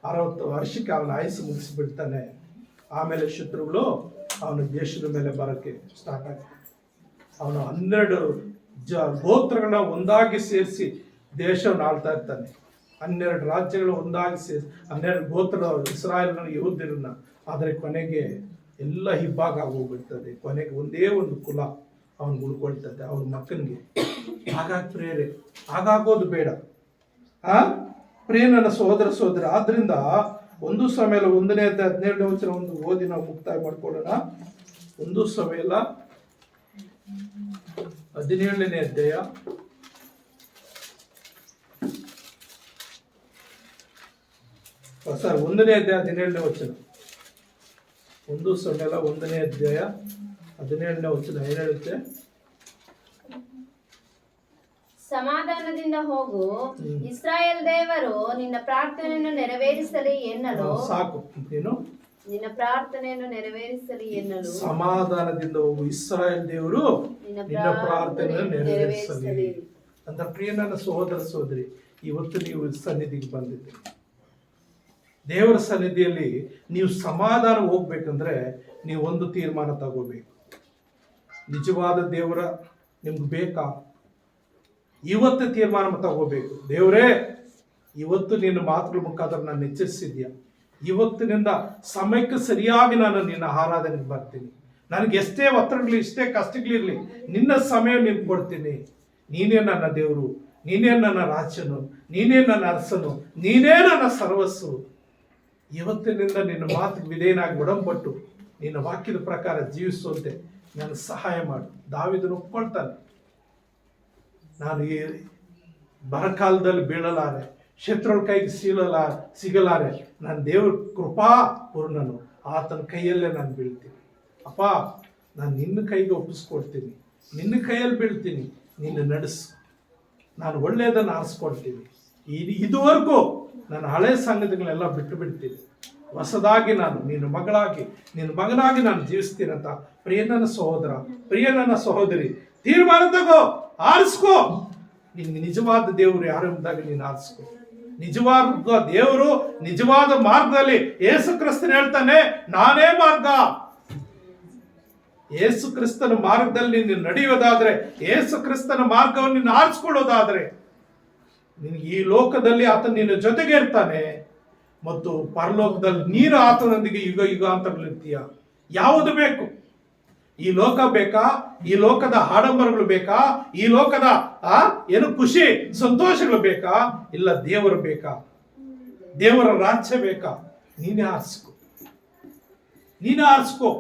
60 ವರ್ಷಕ್ಕೆ ಅವನ ಆಯುಸ್ಸು ಮುಗಿಸ್ಬಿಡ್ತಾನೆ. ಆಮೇಲೆ ಶತ್ರುಗಳು ಅವನ ದೇಶದ ಮೇಲೆ ಬರೋಕ್ಕೆ ಸ್ಟಾರ್ಟ್ ಆಗ್ತದೆ. ಅವನು 12 ಗೋತ್ರಗಳನ್ನ ಒಂದಾಗಿ ಸೇರಿಸಿ ದೇಶವನ್ನು ಆಳ್ತಾ ಇರ್ತಾನೆ. 12 ರಾಜ್ಯಗಳು ಒಂದಾಗಿ ಸೇರಿಸಿ 12 ಗೋತ್ರ ಇಸ್ರಾಯೇಲ್ನ ಯಹೂದ್ಯರನ್ನ. ಆದರೆ ಕೊನೆಗೆ ಎಲ್ಲ ಇಬ್ಬಾಗ ಆಗೋಗ್ಬಿಡ್ತದೆ. ಕೊನೆಗೆ ಒಂದೇ ಒಂದು ಕುಲ ಅವನು ಉಳ್ಕೊಳ್ತದೆ ಅವನ ಮಕ್ಕನಿಗೆ. ಹಾಗಾಗಿ ಪ್ರೇರೆ ಹಾಗಾಗೋದು ಬೇಡ. ಪ್ರಿಯ ನನ್ನ ಸಹೋದರ ಸಹೋದರ, ಆದ್ರಿಂದ 1 ಸಮುವೇಲ 1ನೇ ಅಧ್ಯಾಯ 17ನೇ ವಚನ ಒಂದು ಓದಿ ನಾವು ಮುಕ್ತಾಯ ಮಾಡ್ಕೊಳ್ಳೋಣ. 1 ಸಮುವೇಲ 17ನೇ ಅಧ್ಯಾಯ 1ನೇ ಅಧ್ಯಾಯ 17ನೇ ವಚನ. 1 ಸಮುವೇಲ 1ನೇ ಅಧ್ಯಾಯ 17ನೇ ವಚನ ಏನ್ ಹೇಳುತ್ತೆ? ಸಮಾಧಾನದಿಂದ ಹೋಗು, ಇಸ್ರಾಯೇಲ್ ದೇವರು ನಿನ್ನ ಪ್ರಾರ್ಥನೆಯನ್ನು ನೆರವೇರಿಸಲಿ ಎನ್ನಲು. ಸಾಕು, ಏನು? ನಿನ್ನ ಪ್ರಾರ್ಥನೆಯನ್ನು ನೆರವೇರಿಸಲಿ ಎನ್ನಲು. ಸಮಾಧಾನದಿಂದ ಹೋಗು, ಇಸ್ರಾಯೇಲ್ ದೇವರು ನಿನ್ನ ಪ್ರಾರ್ಥನೆಯನ್ನು ನೆರವೇರಿಸಲಿ ಅಂತ. ಪ್ರಿಯ ನನ್ನ ಸಹೋದರ ಸಹೋದರಿ, ಇವತ್ತು ನೀವು ಸನ್ನಿಧಿಗೆ ಬಂದಿದ್ದೀರಿ. ದೇವರ ಸನ್ನಿಧಿಯಲ್ಲಿ ನೀವು ಸಮಾಧಾನ ಹೋಗ್ಬೇಕಂದ್ರೆ ನೀವು ಒಂದು ತೀರ್ಮಾನ ತಗೋಬೇಕು. ನಿಜವಾದ ದೇವರ ನಿಮ್ಗೆ ಬೇಕಾ? ಇವತ್ತು ತೀರ್ಮಾನ ತಗೋಬೇಕು. ದೇವರೇ, ಇವತ್ತು ನಿನ್ನ ಮಾತುಗಳ ಮುಖಾಂತರ ನಾನು ಎಚ್ಚರಿಸಿದ್ಯಾ. ಇವತ್ತಿನಿಂದ ಸಮಯಕ್ಕೆ ಸರಿಯಾಗಿ ನಾನು ನಿನ್ನ ಆರಾಧನೆಗೆ ಬರ್ತೀನಿ. ನನಗೆ ಎಷ್ಟೇ ಒತ್ತಡಗಳು ಎಷ್ಟೇ ಕಷ್ಟಗಳಿರಲಿ, ನಿನ್ನ ಸಮಯ ನಿನ್ಗೆ ಕೊಡ್ತೀನಿ. ನೀನೇ ನನ್ನ ದೇವರು, ನೀನೇ ನನ್ನ ರಾಜನು, ನೀನೇ ನನ್ನ ಅರಸನು, ನೀನೇ ನನ್ನ ಸರ್ವಸ್ಸು. ಇವತ್ತಿನಿಂದ ನಿನ್ನ ಮಾತಿಗೆ ವಿಧೇಯನಾಗಿ ಒಡಂಬಟ್ಟು ನಿನ್ನ ವಾಕ್ಯದ ಪ್ರಕಾರ ಜೀವಿಸುವಂತೆ ನನಗೆ ಸಹಾಯ ಮಾಡು. ದಾವೀದನು ಒಪ್ಕೊಳ್ತಾನೆ, ನಾನು ಈ ಬರಕಾಲದಲ್ಲಿ ಬೀಳಲಾರೆ, ಶತ್ರುಗಳ ಕೈಗೆ ಸಿಗಲಾರೆ. ನಾನು ದೇವ್ರ ಕೃಪಾ ಪೂರ್ಣನು, ಆತನ ಕೈಯಲ್ಲೇ ನಾನು ಬೀಳ್ತೀನಿ. ಅಪ್ಪ, ನಾನು ನಿನ್ನ ಕೈಗೆ ಒಪ್ಪಿಸ್ಕೊಡ್ತೀನಿ, ನಿನ್ನ ಕೈಯಲ್ಲಿ ಬೀಳ್ತೀನಿ, ನಿನ್ನ ನಡೆಸು. ನಾನು ಒಳ್ಳೆಯದನ್ನು ಆರಿಸ್ಕೊಡ್ತೀನಿ. ಇದುವರೆಗೂ ನಾನು ಹಳೆ ಸಂಗತಿಗಳೆಲ್ಲ ಬಿಟ್ಟು ಬಿಡ್ತೀನಿ. ಹೊಸದಾಗಿ ನಾನು ನಿನ್ನ ಮಗಳಾಗಿ ನಿನ್ನ ಮಗನಾಗಿ ನಾನು ಜೀವಿಸ್ತೀನಂತ. ಪ್ರಿಯ ನನ್ನ ಸಹೋದರ, ಪ್ರಿಯ ನನ್ನ ಸಹೋದರಿ, ತೀರ್ಮಾನ ತಗೋ, ಆರಿಸ್ಕೋ. ನಿನ್ಗೆ ನಿಜವಾದ ದೇವರು ಯಾರು ಎಂಬುದಾಗಿ ನೀನು ಆರಿಸ್ಕೋ. ನಿಜವಾದ ದೇವರು ನಿಜವಾದ ಮಾರ್ಗದಲ್ಲಿ ಯೇಸು ಕ್ರಿಸ್ತನ ಹೇಳ್ತಾನೆ, ನಾನೇ ಮಾರ್ಗ. ಯೇಸು ಕ್ರಿಸ್ತನ ಮಾರ್ಗದಲ್ಲಿ ನೀನು ನಡೆಯುವುದಾದ್ರೆ, ಯೇಸು ಕ್ರಿಸ್ತನ ಮಾರ್ಗವನ್ನು ನೀನು ಆರಿಸ್ಕೊಳ್ಳೋದಾದ್ರೆ, ನಿನಗೆ ಈ ಲೋಕದಲ್ಲಿ ಆತ ನಿನ್ನ ಜೊತೆಗೆ ಇರ್ತಾನೆ ಮತ್ತು ಪರಲೋಕದಲ್ಲಿ ನೀನು ಆತನೊಂದಿಗೆ ಯುಗ ಯುಗಾಂತರಗಳಿರ್ತೀಯ. ಯಾವುದು ಬೇಕು? ಈ ಲೋಕ ಬೇಕಾ? ಈ ಲೋಕದ ಆಡಂಬರಗಳು ಬೇಕಾ? ಈ ಲೋಕದ ಏನು ಖುಷಿ ಸಂತೋಷಗಳು ಬೇಕಾ? ಇಲ್ಲ, ದೇವರು ಬೇಕಾ? ದೇವರ ರಾಜ್ಯ ಬೇಕಾ? ನೀನೇ ಆರಿಸ್ಕೋ, ನೀನೇ ಆರಿಸ್ಕೋ.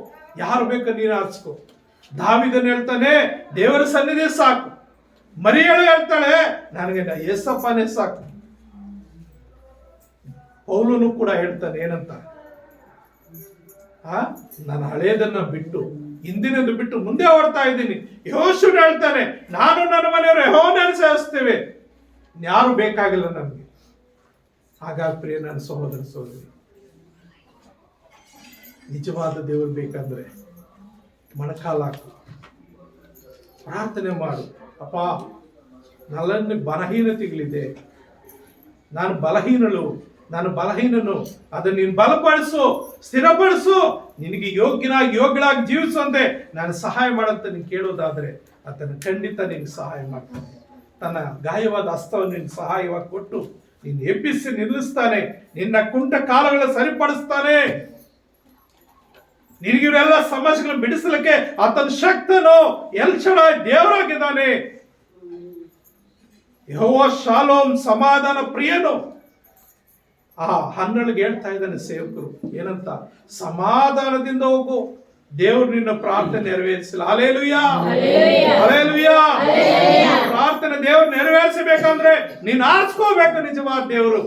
ಯಾರು ಬೇಕಾ ನೀನು ಆರಿಸ್ಕೋ. ದಾವೀದನು ಹೇಳ್ತಾನೆ, ದೇವರ ಸನ್ನಿಧಿ ಸಾಕು. ಮರಿಯಳು ಹೇಳ್ತಾಳೆ, ನನಗೆ ಯೇಸಪ್ಪನೇ ಸಾಕು. ಪೌಲನು ಕೂಡ ಹೇಳ್ತಾನೆ, ಏನಂತ? ನಾನು ಹಳೇದನ್ನ ಬಿಟ್ಟು ಹಿಂದಿನದು ಬಿಟ್ಟು ಮುಂದೆ ಓಡ್ತಾ ಇದ್ದೀನಿ. ಯೆಹೋಶುವನು ಹೇಳ್ತಾನೆ, ನಾನು ನನ್ನ ಮನೆಯವರು ಯೆಹೋವನನ್ನು ಸೇವಿಸ್ತೇವೆ. ಯಾರು ಬೇಕಾಗಿಲ್ಲ ನಮಗೆ. ಹಾಗಾಗಿ ಪ್ರಿಯ ನನ್ನ ಸಹೋದರ ಸಹೋದರಿ, ನಿಜವಾದ ದೇವರು ಬೇಕಂದ್ರೆ ಮೊಣಕಾಲು ಹಾಕು, ಪ್ರಾರ್ಥನೆ ಮಾಡು. ಅಪ್ಪ, ನನ್ನ ಬಲಹೀನತೆಗಳಿದೆ, ನಾನು ಬಲಹೀನನು, ಅದನ್ನು ನೀನು ಬಲಪಡಿಸು, ಸ್ಥಿರಪಡಿಸು. ನಿನಗೆ ಯೋಗ್ಯಳಾಗಿ ಜೀವಿಸುವಂತೆ ನಾನು ಸಹಾಯ ಮಾಡಂತ ನೀನು ಕೇಳೋದಾದ್ರೆ ಆತನ ಖಂಡಿತ ನಿನ್ಗೆ ಸಹಾಯ ಮಾಡ್ತಾನೆ. ತನ್ನ ಗಾಯವಾದ ಹಸ್ತವನ್ನು ನಿನ್ಗೆ ಸಹಾಯವಾಗಿ ಕೊಟ್ಟು ನೀನು ಎಬ್ಬಿಸಿ ನಿಲ್ಲಿಸ್ತಾನೆ. ನಿನ್ನ ಕುಂಟ ಕಾಲಗಳ ಸರಿಪಡಿಸ್ತಾನೆ. ನಿನಗಿವರೆಲ್ಲ ಸಮಸ್ಯೆಗಳನ್ನು ಬಿಡಿಸಲಿಕ್ಕೆ ಆತನ ಶಕ್ತನು ಎಲ್ ಶಡಾಯ್ ದೇವರಾಗಿದ್ದಾನೆ. ಯೆಹೋವ ಶಾಲೋಮ್, ಸಮಾಧಾನ ಪ್ರಿಯನು. 12ಗೆ ಹೇಳ್ತಾ ಇದ್ದಾನೆ ಸೇವಕರು, ಏನಂತ? ಸಮಾಧಾನದಿಂದ ಹೋಗು, ದೇವರು ನಿನ್ನ ಪ್ರಾರ್ಥನೆ ನೆರವೇರಿಸಿಲ್ಲ. Hallelujah, hallelujah. ಪ್ರಾರ್ಥನೆ ದೇವರು ನೆರವೇರಿಸಬೇಕಂದ್ರೆ ನೀನು ಆರಿಸ್ಕೋಬೇಕು ನಿಜವಾದ ದೇವರು.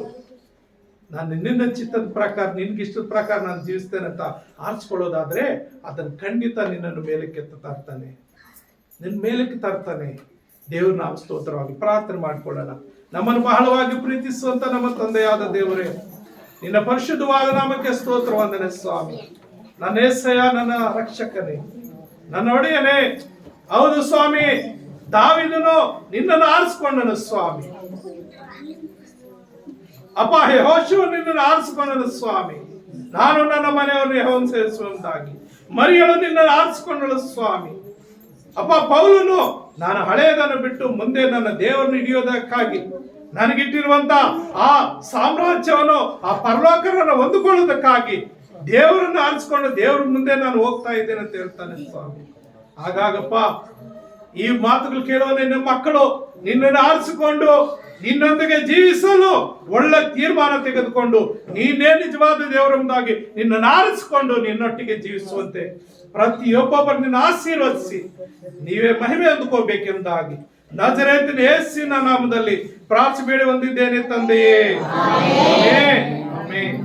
ನಾನು ನಿನ್ನ ಚಿತ್ತದ ಪ್ರಕಾರ, ನಿನ್ಗೆ ಇಷ್ಟದ ಪ್ರಕಾರ ನಾನು ಜೀವಿಸ್ತೇನೆ ಅಂತ ಆರಿಸ್ಕೊಳ್ಳೋದಾದ್ರೆ ಅದನ್ನು ಖಂಡಿತ ನಿನ್ನನ್ನು ಮೇಲಕ್ಕೆ ತರ್ತಾನೆ, ನಿನ್ನ ಮೇಲಕ್ಕೆ ತರ್ತಾನೆ. ದೇವ್ರ ನಾವು ಸ್ತೋತ್ರವಾಗಿ ಪ್ರಾರ್ಥನೆ ಮಾಡ್ಕೊಳ್ಳೋಣ. ನಮ್ಮನ್ನು ಬಹಳವಾಗಿ ಪ್ರೀತಿಸುವಂತ ನಮ್ಮ ತಂದೆಯಾದ ದೇವರೇ, ನಿನ್ನ ಪರಿಶುದ್ಧವಾದ ನಾಮಕ್ಕೆ ಸ್ತೋತ್ರ ವಂದನೆ ಸ್ವಾಮಿ. ನನ್ನ యేసయ్య ನನ್ನ ರಕ್ಷಕನೇ, ನನ್ನ ಒಡೆಯನೇ. ಹೌದು ಸ್ವಾಮಿ, ದಾವೀದನು ನಿನ್ನನ್ನು ಆರಿಸಿಕೊಂಡನು ಸ್ವಾಮಿ. ಅಪ್ಪ ಯೆಹೋಶುವ ನಿನ್ನನ್ನು ಆರಿಸಿಕೊಂಡನು ಸ್ವಾಮಿ. ನಾನು ನನ್ನ ಮನೆಯನ್ನು ಯೆಹೋವನ ಸೇವಿಸುವಂತಾಗಿ. ಮರಿಯಳು ನಿನ್ನನ್ನು ಆರಿಸಿಕೊಂಡಳು ಸ್ವಾಮಿ. ಅಪ್ಪ ಪೌಲನು ನಾನು ಹಳೆಯದನ್ನು ಬಿಟ್ಟು ಮುಂದೆ ನನ್ನ ದೇವರನ್ನು ಹಿಡಿಯೋದಕ್ಕಾಗಿ ನನಗಿಟ್ಟಿರುವಂತ ಆ ಸಾಮ್ರಾಜ್ಯವನ್ನು, ಆ ಪರಲೋಕವನ್ನು ಹೊಂದಿಕೊಳ್ಳುವುದಕ್ಕಾಗಿ ದೇವರನ್ನು ಆರಿಸಿಕೊಂಡು ದೇವರ ಮುಂದೆ ನಾನು ಹೋಗ್ತಾ ಇದ್ದೇನೆ ಅಂತ ಹೇಳ್ತಾನೆ ಸ್ವಾಮಿ. ಹಾಗಾಗಪ್ಪ, ಈ ಮಾತುಗಳು ಕೇಳುವ ನಿನ್ನ ಮಕ್ಕಳು ನಿನ್ನನ್ನು ಆರಿಸಿಕೊಂಡು ನಿನ್ನೊಂದಿಗೆ ಜೀವಿಸಲು ಒಳ್ಳೆ ತೀರ್ಮಾನ ತೆಗೆದುಕೊಂಡು ನೀನೇ ನಿಜವಾದ ದೇವರೊಂದಾಗಿ ನಿನ್ನನ್ನು ಆರಿಸಿಕೊಂಡು ನಿನ್ನೊಟ್ಟಿಗೆ ಜೀವಿಸುವಂತೆ ಪ್ರತಿಯೊಬ್ಬೊಬ್ಬರನ್ನ ಆಶೀರ್ವದಿಸಿ ನೀವೇ ಮಹಿಮೆ ಹೊಂದಿಕೋಬೇಕೆಂದಾಗಿ ನಜರೇತಿನ ಯೇಸುವಿನ ನಾಮದಲ್ಲಿ ಪ್ರಾರ್ಥನೆ ಬೇಡಿ ಹೊಂದಿದ್ದೇನೆ ತಂದೆಯೇ. ಆಮೆನ್. ಆಮೆನ್.